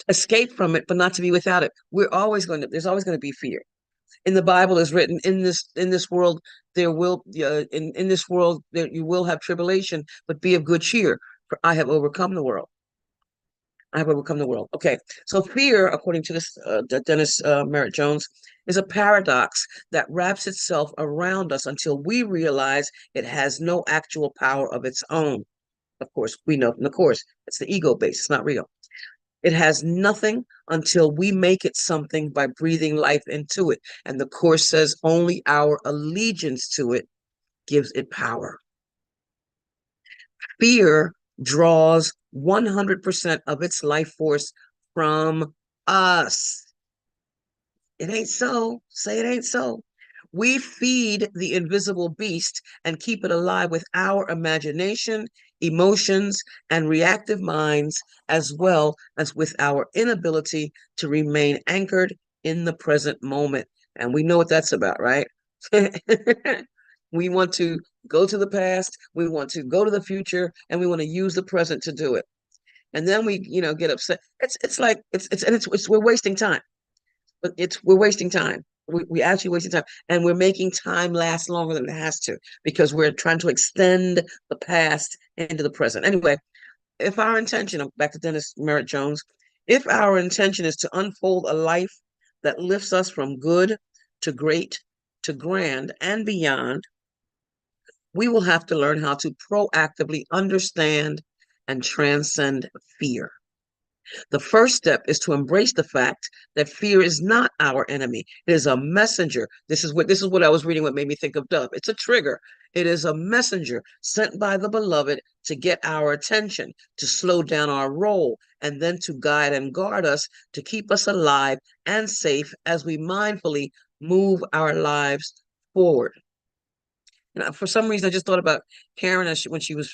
Escape from it, but not to be without it. There's always going to be fear. In the Bible is written, in this world there will in this world there you will have tribulation, but be of good cheer, for I have overcome the world. I have overcome the world. Okay, so fear, according to this Dennis Merritt Jones, is a paradox that wraps itself around us until we realize it has no actual power of its own. Of course, we know from the Course, it's the ego base, it's not real. It has nothing until we make it something by breathing life into it. And the Course says only our allegiance to it gives it power. Fear draws 100% of its life force from us. It ain't so. Say it ain't so. We feed the invisible beast and keep it alive with our imagination, emotions, and reactive minds, as well as with our inability to remain anchored in the present moment. And we know what that's about, right? We want to go to the past, we want to go to the future, and we want to use the present to do it. And then we, get upset. We're wasting time. But we're wasting time. We actually wasting time, and we're making time last longer than it has to because we're trying to extend the past into the present. Anyway, if our intention, I'm back to Dennis Merritt Jones, if our intention is to unfold a life that lifts us from good to great to grand and beyond, we will have to learn how to proactively understand and transcend fear. The first step is to embrace the fact that fear is not our enemy. It is a messenger. This is what I was reading, what made me think of Dove. It's a trigger. It is a messenger sent by the beloved to get our attention, to slow down our roll, and then to guide and guard us, to keep us alive and safe as we mindfully move our lives forward. And for some reason, I just thought about Karen when she was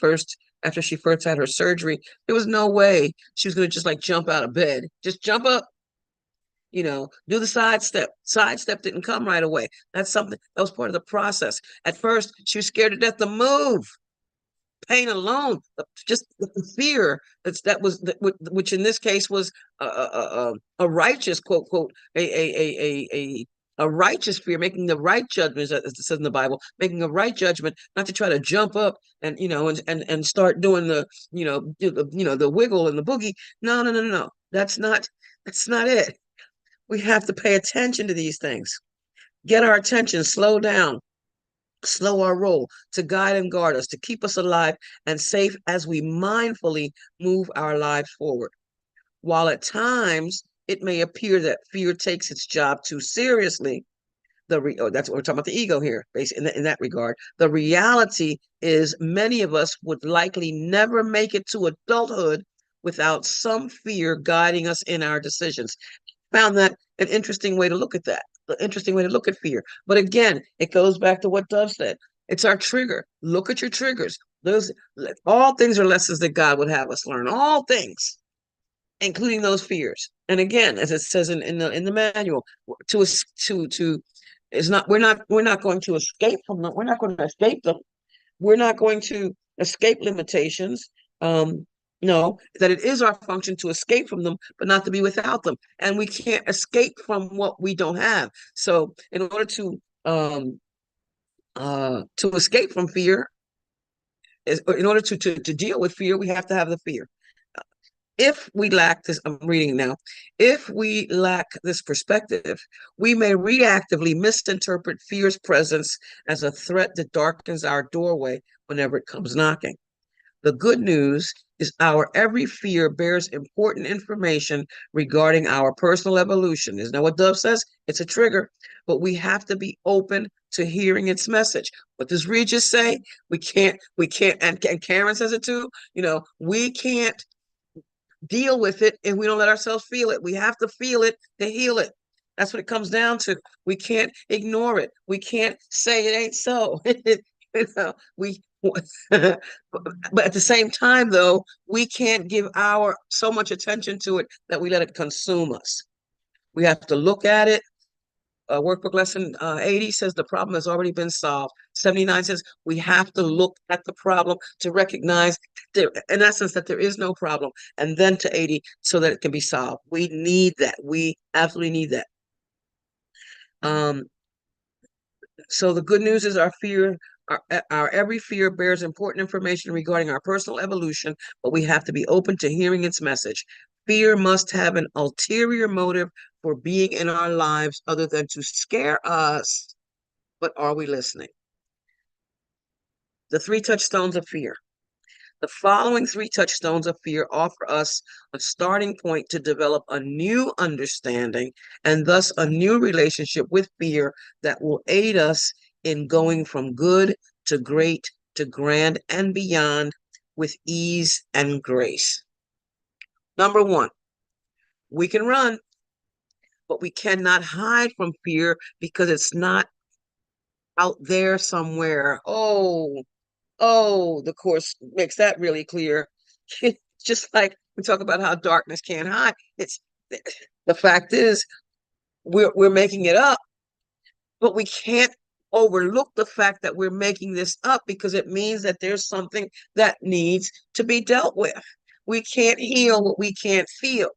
after she first had her surgery. There was no way she was going to just like jump out of bed, just jump up, do the sidestep. Sidestep didn't come right away. That's something that was part of the process. At first, she was scared to death to move. pain alone, just the fear which in this case was a righteous quote quote a righteous fear, making the right judgment, as it says in the Bible, making a right judgment, not to try to jump up and and start doing the the wiggle and the boogie. No, no, no, no, no. That's not it. We have to pay attention to these things. Get our attention, slow down, slow our roll to guide and guard us, to keep us alive and safe as we mindfully move our lives forward. While at times it may appear that fear takes its job too seriously, that's what we're talking about, the ego here, basically, in that regard. The reality is many of us would likely never make it to adulthood without some fear guiding us in our decisions. Found that an interesting way to look at that, an interesting way to look at fear. But again, it goes back to what Dove said. It's our trigger. Look at your triggers. Those all things are lessons that God would have us learn. All things, including those fears. And again, as it says in the manual, to is not we're not going to escape from them. We're not going to escape them. We're not going to escape limitations. No, that it is our function to escape from them, but not to be without them. And we can't escape from what we don't have. So in order to escape from fear, in order to deal with fear, we have to have the fear. If we lack this, I'm reading now, if we lack this perspective, we may reactively misinterpret fear's presence as a threat that darkens our doorway whenever it comes knocking. The good news is our every fear bears important information regarding our personal evolution. Isn't that what Dove says? It's a trigger, but we have to be open to hearing its message. What does Regis say? We can't, and Karen says it too, we can't deal with it if we don't let ourselves feel it. We have to feel it to heal it. That's what it comes down to. We can't ignore it. We can't say it ain't so. We but at the same time, though, we can't give our so much attention to it that we let it consume us. We have to look at it. Workbook lesson 80 says the problem has already been solved. 79 says we have to look at the problem to recognize there, in essence, that there is no problem, and then to 80 so that it can be solved. We need that. We absolutely need that. So the good news is our every fear bears important information regarding our personal evolution, but we have to be open to hearing its message. Fear must have an ulterior motive for being in our lives other than to scare us. But are we listening? The 3 touchstones of fear. The following 3 touchstones of fear offer us a starting point to develop a new understanding and thus a new relationship with fear that will aid us in going from good to great to grand and beyond with ease and grace. Number 1, we can run, but we cannot hide from fear because it's not out there somewhere. The Course makes that really clear. It's just like we talk about how darkness can't hide. It's the fact is we're making it up, but we can't overlook the fact that we're making this up because it means that there's something that needs to be dealt with. We can't heal what we can't feel.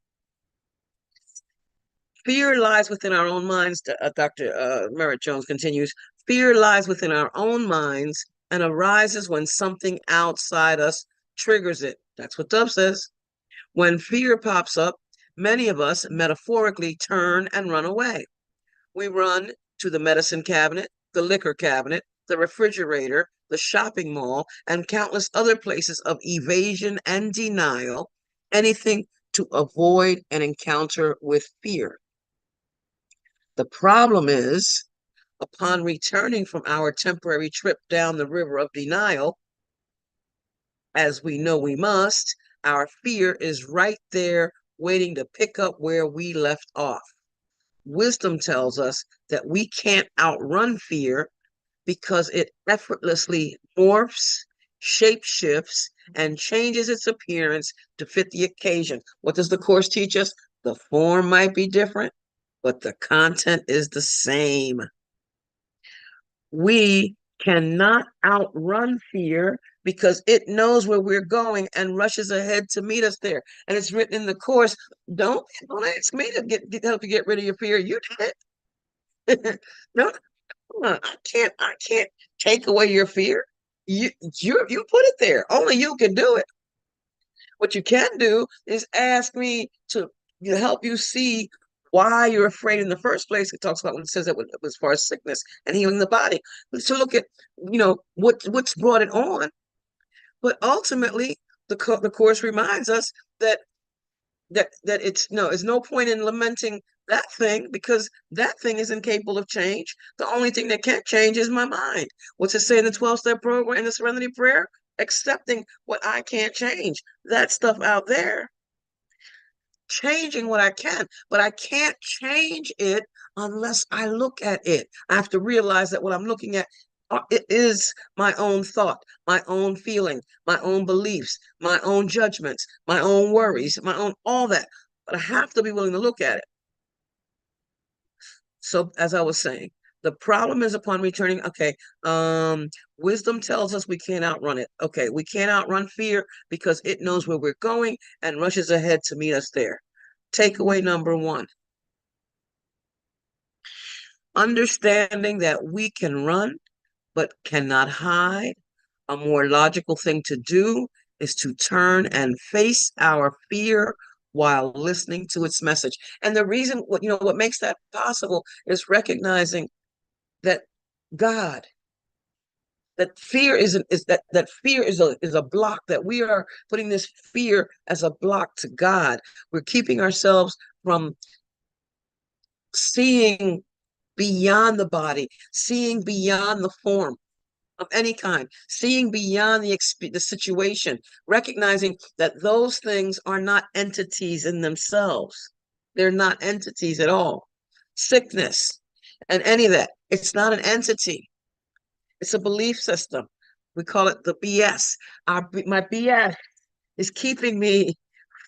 Fear lies within our own minds, Dr. Merritt Jones continues. Fear lies within our own minds and arises when something outside us triggers it. That's what Dove says. When fear pops up, many of us metaphorically turn and run away. We run to the medicine cabinet, the liquor cabinet, the refrigerator, the shopping mall, and countless other places of evasion and denial, anything to avoid an encounter with fear. The problem is, upon returning from our temporary trip down the river of denial, as we know we must, our fear is right there waiting to pick up where we left off. Wisdom tells us that we can't outrun fear because it effortlessly morphs, shapeshifts, and changes its appearance to fit the occasion. What does the Course teach us? The form might be different, but the content is the same. We cannot outrun fear because it knows where we're going and rushes ahead to meet us there. And it's written in the course, don't ask me to help you get rid of your fear. You did it. No, I can't take away your fear. You put it there. Only you can do it. What you can do is ask me to help you see why you're afraid in the first place. It talks about when it says that as far as sickness and healing the body. So look at what's brought it on. But ultimately, the course reminds us that it's no point in lamenting that thing because that thing is incapable of change. The only thing that can't change is my mind. What's it say in the 12-step program in the Serenity Prayer? Accepting what I can't change. That stuff out there. Changing what I can, but I can't change it unless I look at it. I have to realize that what I'm looking at it is my own thought, my own feeling, my own beliefs, my own judgments, my own worries, my own all that. But I have to be willing to look at it. So as I was saying, the problem is upon returning. Okay, wisdom tells us we can't outrun it. Okay, we can't outrun fear because it knows where we're going and rushes ahead to meet us there. Takeaway number one. Understanding that we can run but cannot hide. A more logical thing to do is to turn and face our fear while listening to its message. And the reason, what makes that possible is recognizing that God, that fear that fear is a block, that we are putting this fear as a block to God. We're keeping ourselves from seeing beyond the body, seeing beyond the form of any kind, seeing beyond the situation, recognizing that those things are not entities in themselves. They're not entities at all. Sickness and any of that, it's not an entity. It's a belief system. We call it the BS. My BS is keeping me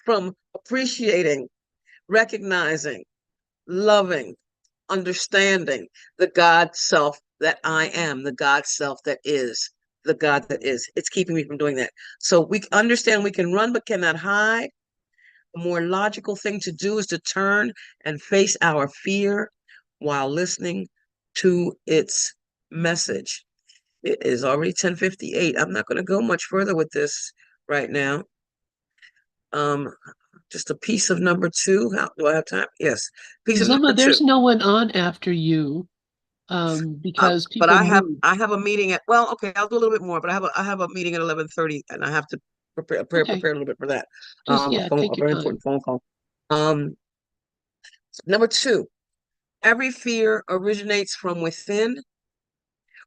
from appreciating, recognizing, loving, understanding the God self that I am, the God self that is, the God that is. It's keeping me from doing that. So we understand we can run but cannot hide. A more logical thing to do is to turn and face our fear while listening to its message. It is already 10:58. I'm not going to go much further with this right now. Just a piece of number two. Do I have time? Yes. Piece of number Zulma, two. there's no one on after you, because But people move. I have a meeting at okay, I'll do a little bit more, but I have a meeting at 11:30 and I have to prepare Okay, a little bit for that. just yeah, A take your very time. important phone call. Um, Number two, every fear originates from within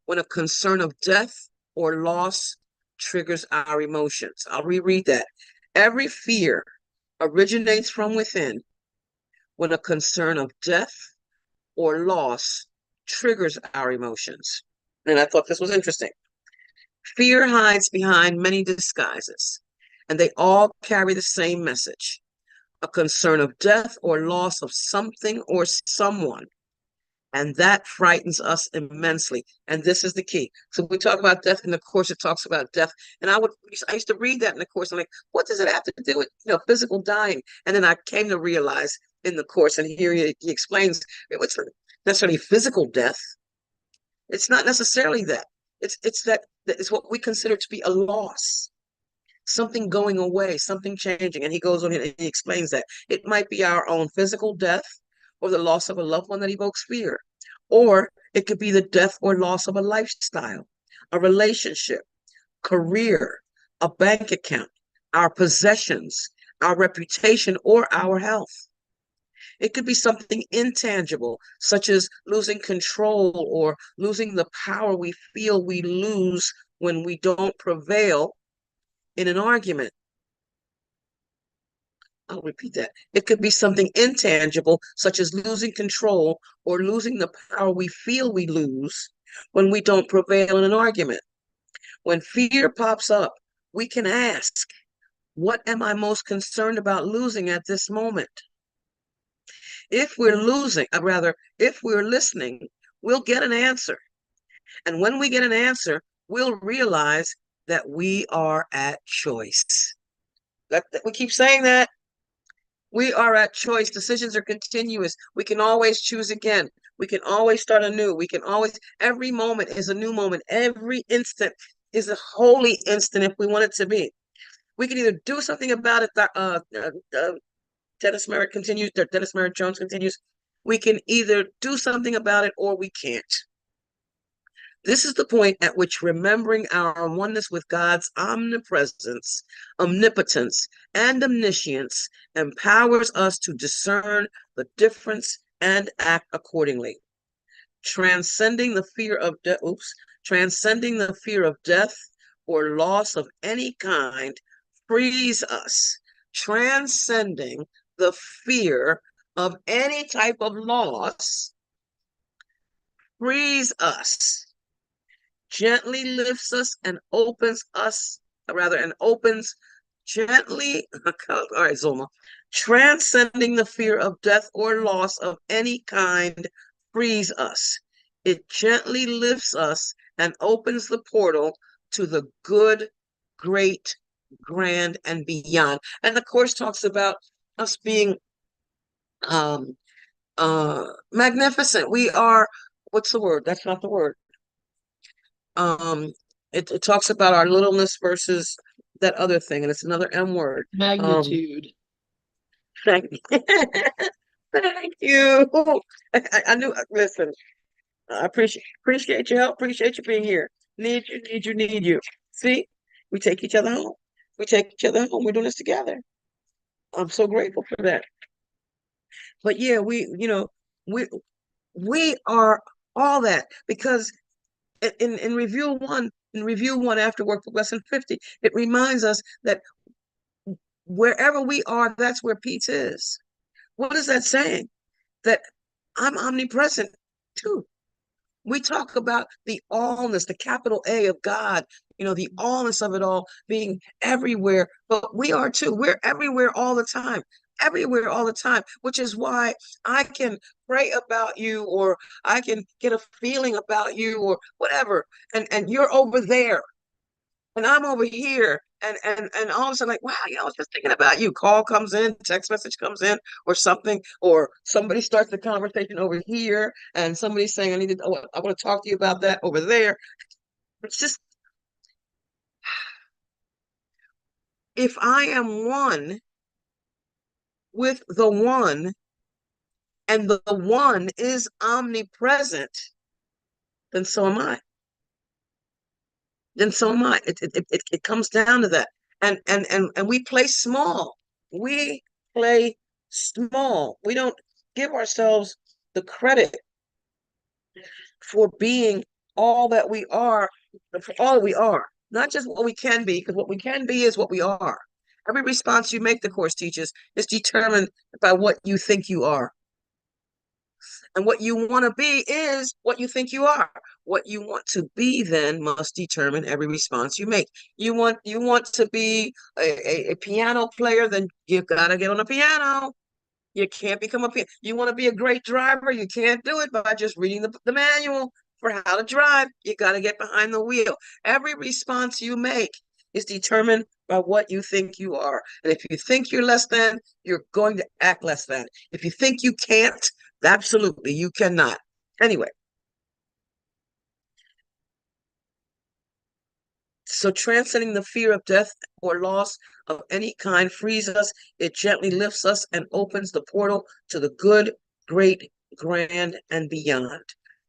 when a concern of death or loss triggers our emotions. I'll reread that. Every fear originates from within when a concern of death or loss triggers our emotions. And I thought this was interesting. Fear hides behind many disguises, and they all carry the same message: a concern of death or loss of something or someone. And that frightens us immensely. And this is the key. So we talk about death in the course, it talks about death. And I used to read that in the course. I'm like, what does it have to do with, physical dying? And then I came to realize in the course, and here he explains it's not necessarily physical death. It's not necessarily that. It's what we consider to be a loss, something going away, something changing. And he goes on and he explains that it might be our own physical death or the loss of a loved one that evokes fear, or it could be the death or loss of a lifestyle, a relationship, career, a bank account, our possessions, our reputation, or our health. It could be something intangible, such as losing control or losing the power we feel we lose when we don't prevail in an argument. I'll repeat that. It could be something intangible, such as losing control or losing the power we feel we lose when we don't prevail in an argument. When fear pops up, we can ask, what am I most concerned about losing at this moment? If we're listening, we'll get an answer. And when we get an answer, we'll realize that we are at choice. We keep saying that. We are at choice. Decisions are continuous. We can always choose again. We can always start anew. We can always, every moment is a new moment. Every instant is a holy instant if we want it to be. We can either do something about it. Dennis Merritt Jones continues. We can either do something about it or we can't. This is the point at which remembering our oneness with God's omnipresence, omnipotence, and omniscience empowers us to discern the difference and act accordingly. Transcending the fear of transcending the fear of death or loss of any kind frees us. Transcending the fear of any type of loss frees us, gently lifts us and opens gently. All right, Zulma. Transcending the fear of death or loss of any kind frees us. It gently lifts us and opens the portal to the good, great, grand, and beyond. And the Course talks about us being magnificent. We are, what's the word? That's not the word. Um, it talks about our littleness versus that other thing, and it's another M word. Magnitude. Thank you. Thank you. I knew. Listen, I appreciate your help. Appreciate you being here. Need you. Need you. Need you. See, we take each other home. We take each other home. We're doing this together. I'm so grateful for that. But yeah, we we are all that, because in review one after workbook lesson 50, it reminds us that wherever we are, that's where peace is. What is that saying? That I'm omnipresent too. We talk about the allness, the capital A of God, the allness of it all being everywhere, but we are too. We're everywhere all the time, everywhere all the time, which is why I can pray about you, or I can get a feeling about you, or whatever, and you're over there and I'm over here. And all of a sudden, like, wow, I was just thinking about you. Call comes in, text message comes in, or something, or somebody starts the conversation over here, and somebody's saying, I want to talk to you about that over there. It's just, if I am one with the one, and the one is omnipresent, then so am I. Then so am I. It comes down to that. And we play small. We play small. We don't give ourselves the credit for being all that we are, for all that we are, not just what we can be, because what we can be is what we are. Every response you make, the Course teaches, is determined by what you think you are. And what you want to be is what you think you are. What you want to be then must determine every response you make. You want to be a piano player, then you've got to get on a piano. You can't become a piano. You want to be a great driver, you can't do it by just reading the manual for how to drive. You got to get behind the wheel. Every response you make is determined by what you think you are. And if you think you're less than, you're going to act less than. If you think you can't, absolutely, you cannot. Anyway, so transcending the fear of death or loss of any kind frees us. It gently lifts us and opens the portal to the good, great, grand, and beyond.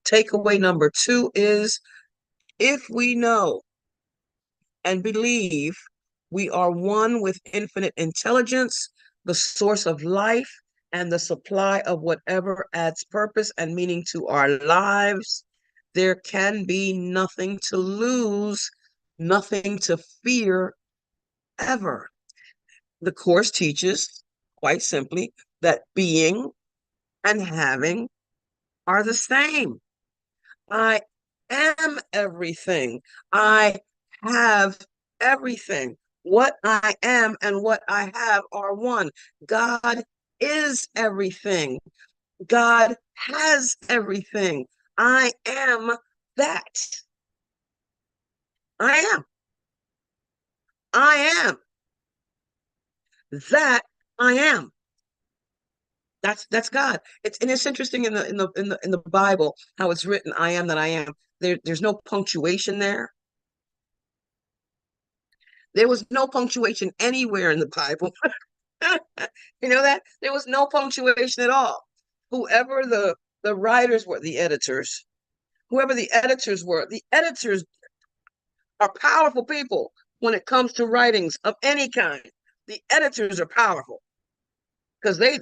Takeaway number 2 is, if we know and believe we are one with infinite intelligence, the source of life, and the supply of whatever adds purpose and meaning to our lives, there can be nothing to lose, nothing to fear ever. The Course teaches, quite simply, that being and having are the same. I am everything. I have everything. What I am and what I have are one. God is everything. God has everything. I am that. I am. I am. That I am. That's God. It's interesting in the Bible how it's written, I am that I am. There's no punctuation there. There was no punctuation anywhere in the Bible. You know that? There was no punctuation at all. Whoever the writers were, whoever the editors are powerful people when it comes to writings of any kind. The editors are powerful because they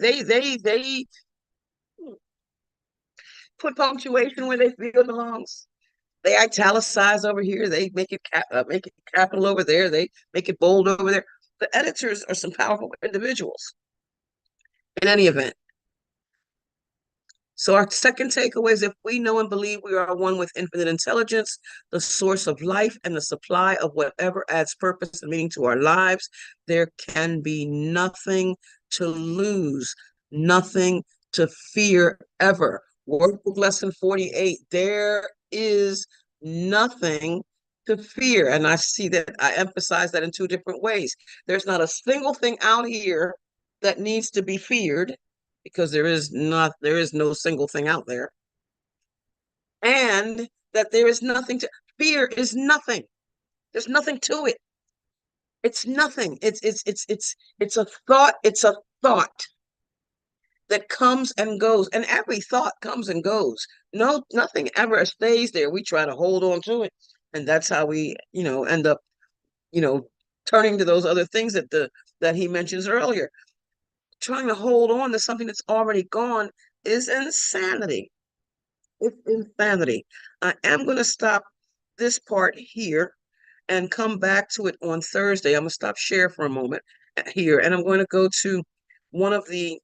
put punctuation where they feel it belongs. They italicize over here. They make it capital over there. They make it bold over there. The editors are some powerful individuals. In any event, so our second takeaway is if we know and believe we are one with infinite intelligence, the source of life and the supply of whatever adds purpose and meaning to our lives, there can be nothing to lose, nothing to fear ever. Workbook lesson 48, there is nothing to fear. And I see that I emphasize that in two different ways. There's not a single thing out here that needs to be feared because there is no single thing out there, and that there is nothing to fear. Is nothing. There's nothing to it. It's nothing. It's a thought. It's a thought that comes and goes, and every thought comes and goes. No, nothing ever stays there. We try to hold on to it, and that's how we end up turning to those other things that he mentions earlier. Trying to hold on to something that's already gone is insanity. It's insanity. I am going to stop this part here and come back to it on Thursday. I'm going to stop share for a moment here, and I'm going to go to one of the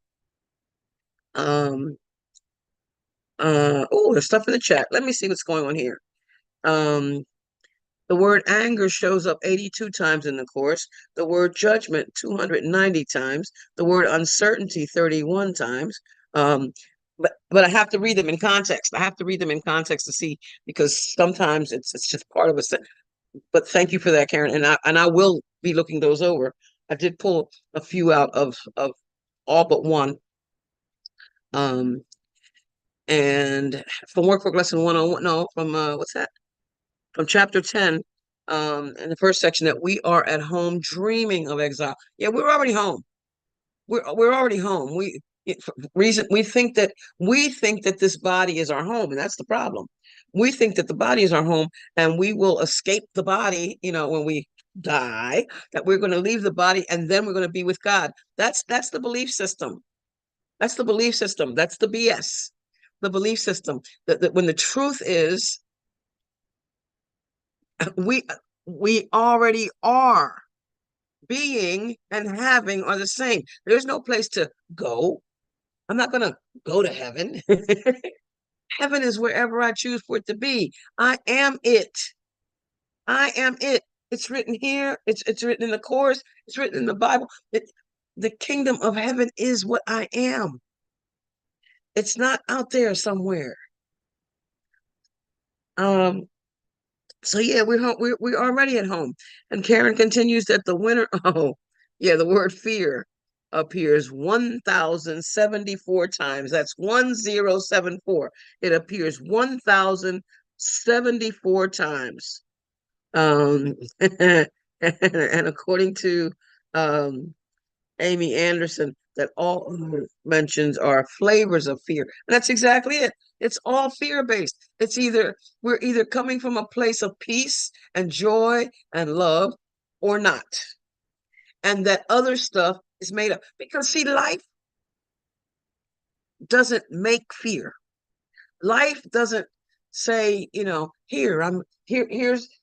there's stuff in the chat. Let me see what's going on here. The word anger shows up 82 times in the course. The word judgment 290 times. The word uncertainty 31 times. But I have to read them in context. I have to read them in context to see, because sometimes it's just part of a sentence. But thank you for that, Karen. And I will be looking those over. I did pull a few out of all but one. And from Workbook Lesson 101, no, from what's that? From chapter 10, in the first section, that we are at home dreaming of exile. Yeah, we're already home. We're already home. We think that this body is our home, and that's the problem. We think that the body is our home, and we will escape the body, when we die, that we're going to leave the body and then we're going to be with God. That's the belief system. That's the belief system. That's the BS. The belief system that when the truth is, we already are. Being and having are the same. There's no place to go. I'm not going to go to heaven. Heaven is wherever I choose for it to be. I am it. I am it. It's written here. It's written in the course. It's written in the Bible. The kingdom of heaven is what I am. It's not out there somewhere. So yeah, we're home. We're already at home. And Karen continues that the winner. Oh, yeah, the word fear appears 1,074 times. That's 1074. It appears 1,074 times. And according to Amy Anderson, that all mentions are flavors of fear. And that's exactly it. It's all fear-based. We're either coming from a place of peace and joy and love or not. And that other stuff is made up. Because see, life doesn't make fear. Life doesn't say,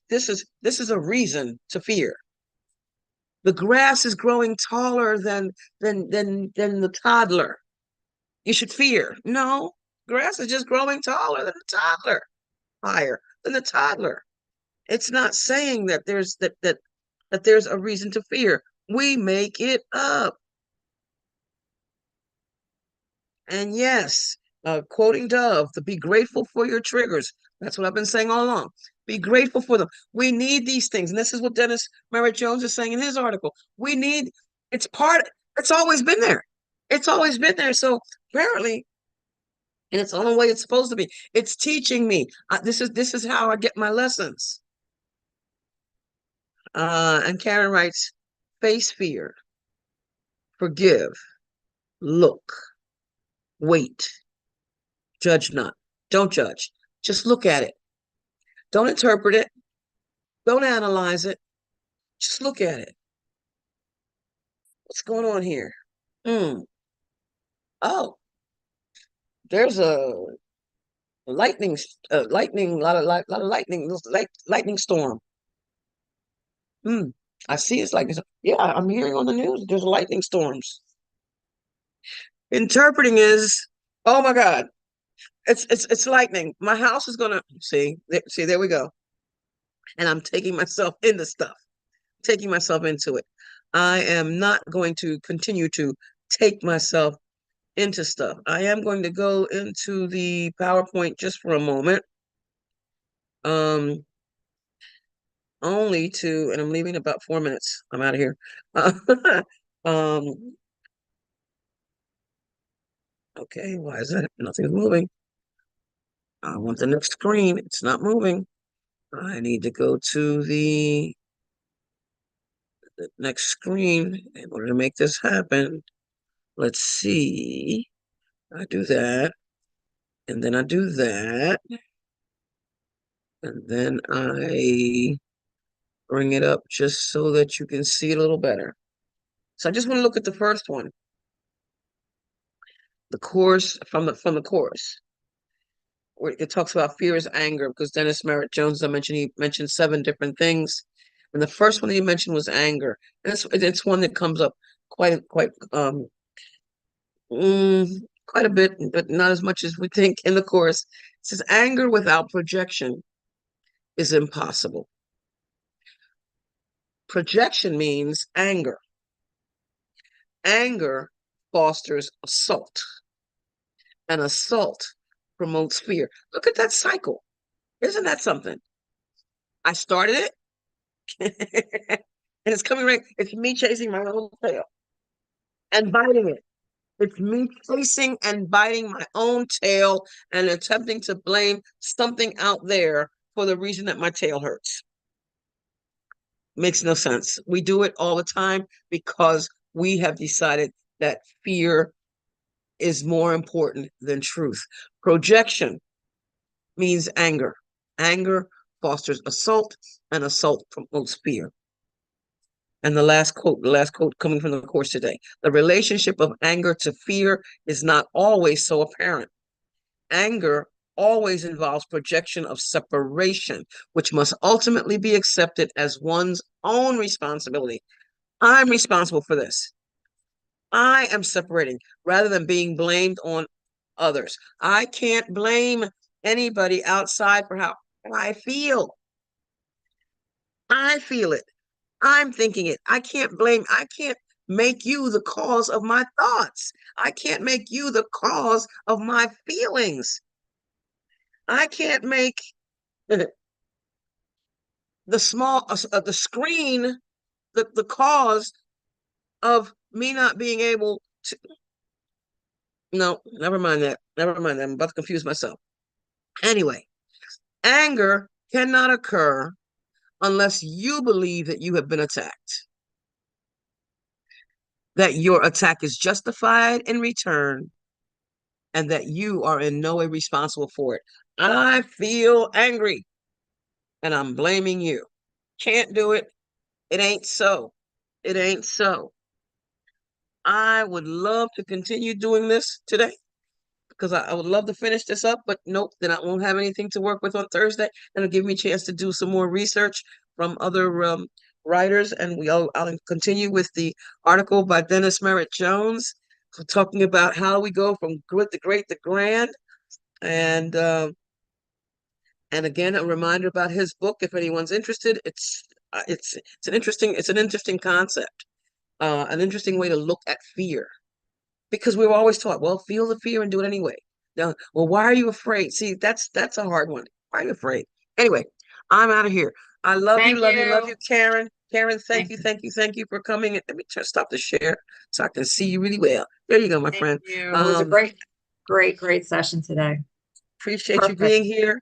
this is a reason to fear. The grass is growing taller than the toddler. You should fear. No, grass is just growing taller than the toddler, higher than the toddler. It's not saying that there's a reason to fear. We make it up. And yes, quoting Dove, to be grateful for your triggers. That's what I've been saying all along. Be grateful for them. We need these things. And this is what Dennis Merritt Jones is saying in his article. We need, it's always been there. It's always been there. So apparently, in its own way, it's supposed to be. It's teaching me. This is how I get my lessons. And Karen writes, face fear, forgive, look, wait, judge not. Don't judge. Just look at it. Don't interpret it. Don't analyze it. Just look at it. What's going on here? Oh, there's a lightning, lot of lightning, lightning storm. I see. It's like, yeah, I'm hearing on the news. There's lightning storms. Interpreting is, oh my God, it's lightning. My house is gonna see. There we go. And I'm taking myself into stuff, taking myself into it. I am not going to continue to take myself into stuff. I am going to go into the PowerPoint just for a moment. Only to, and I'm leaving in about 4 minutes. I'm out of here. Okay, why is that? Nothing's moving. I want the next screen. It's not moving. I need to go to the next screen in order to make this happen. Let's see. I do that. And then I do that. And then I bring it up just so that you can see it a little better. So I just want to look at the first one. The course from the course, where it talks about fear is anger, because Dennis Merritt Jones, he mentioned 7 different things. And the first one that he mentioned was anger. And it's one that comes up quite a bit, but not as much as we think in the course. It says anger without projection is impossible. Projection means anger. Anger fosters assault, and assault promotes fear. Look at that cycle. Isn't that something? I started it, and it's coming right. It's me chasing my own tail and biting it. It's me chasing and biting my own tail and attempting to blame something out there for the reason that my tail hurts. Makes no sense. We do it all the time because we have decided that fear is more important than truth. Projection means anger. Anger fosters assault, and assault promotes fear. And the last quote coming from the course today. The relationship of anger to fear is not always so apparent. Anger always involves projection of separation, which must ultimately be accepted as one's own responsibility. I'm responsible for this. I am separating rather than being blamed on others. I can't blame anybody outside for how I feel. I feel it. I'm thinking it. I can't make you the cause of my thoughts. I can't make you the cause of my feelings. I can't make the screen the cause of me not being able to. No, never mind that. Never mind that. I'm about to confuse myself. Anyway, anger cannot occur unless you believe that you have been attacked, that your attack is justified in return, and that you are in no way responsible for it. I feel angry, and I'm blaming you. Can't do it. It ain't so. It ain't so. I would love to continue doing this today because I would love to finish this up, but nope, then I won't have anything to work with on Thursday. And it'll give me a chance to do some more research from other writers. And I'll continue with the article by Dennis Merritt Jones talking about how we go from good to great to grand. And again, a reminder about his book, if anyone's interested. It's an interesting concept, an interesting way to look at fear. Because we were always taught, well, feel the fear and do it anyway. Now, well, why are you afraid? See, that's a hard one. Why are you afraid? Anyway, I'm out of here. I love you, Thank love you, love you. you, Karen. Karen, thank Thank you, you. thank you, thank you for coming. Let me just stop the share so I can see you really well. There you go, my Thank friend. you. It was a great session today. Appreciate you Perfect. being here.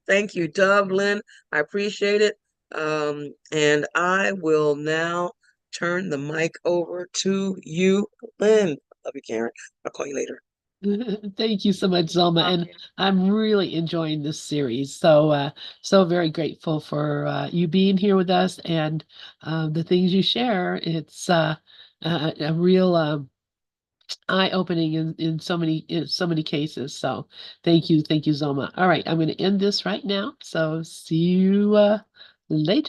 Thank you, Dublin. I appreciate it. And I will now turn the mic over to you, Lynn. Love you, Karen. I'll call you later. Thank you so much, Zelma, Love and you. I'm really enjoying this series. So very grateful for you being here with us and the things you share. It's a real eye-opening in so many cases. So thank you, Zelma. All right, I'm going to end this right now. So see you later.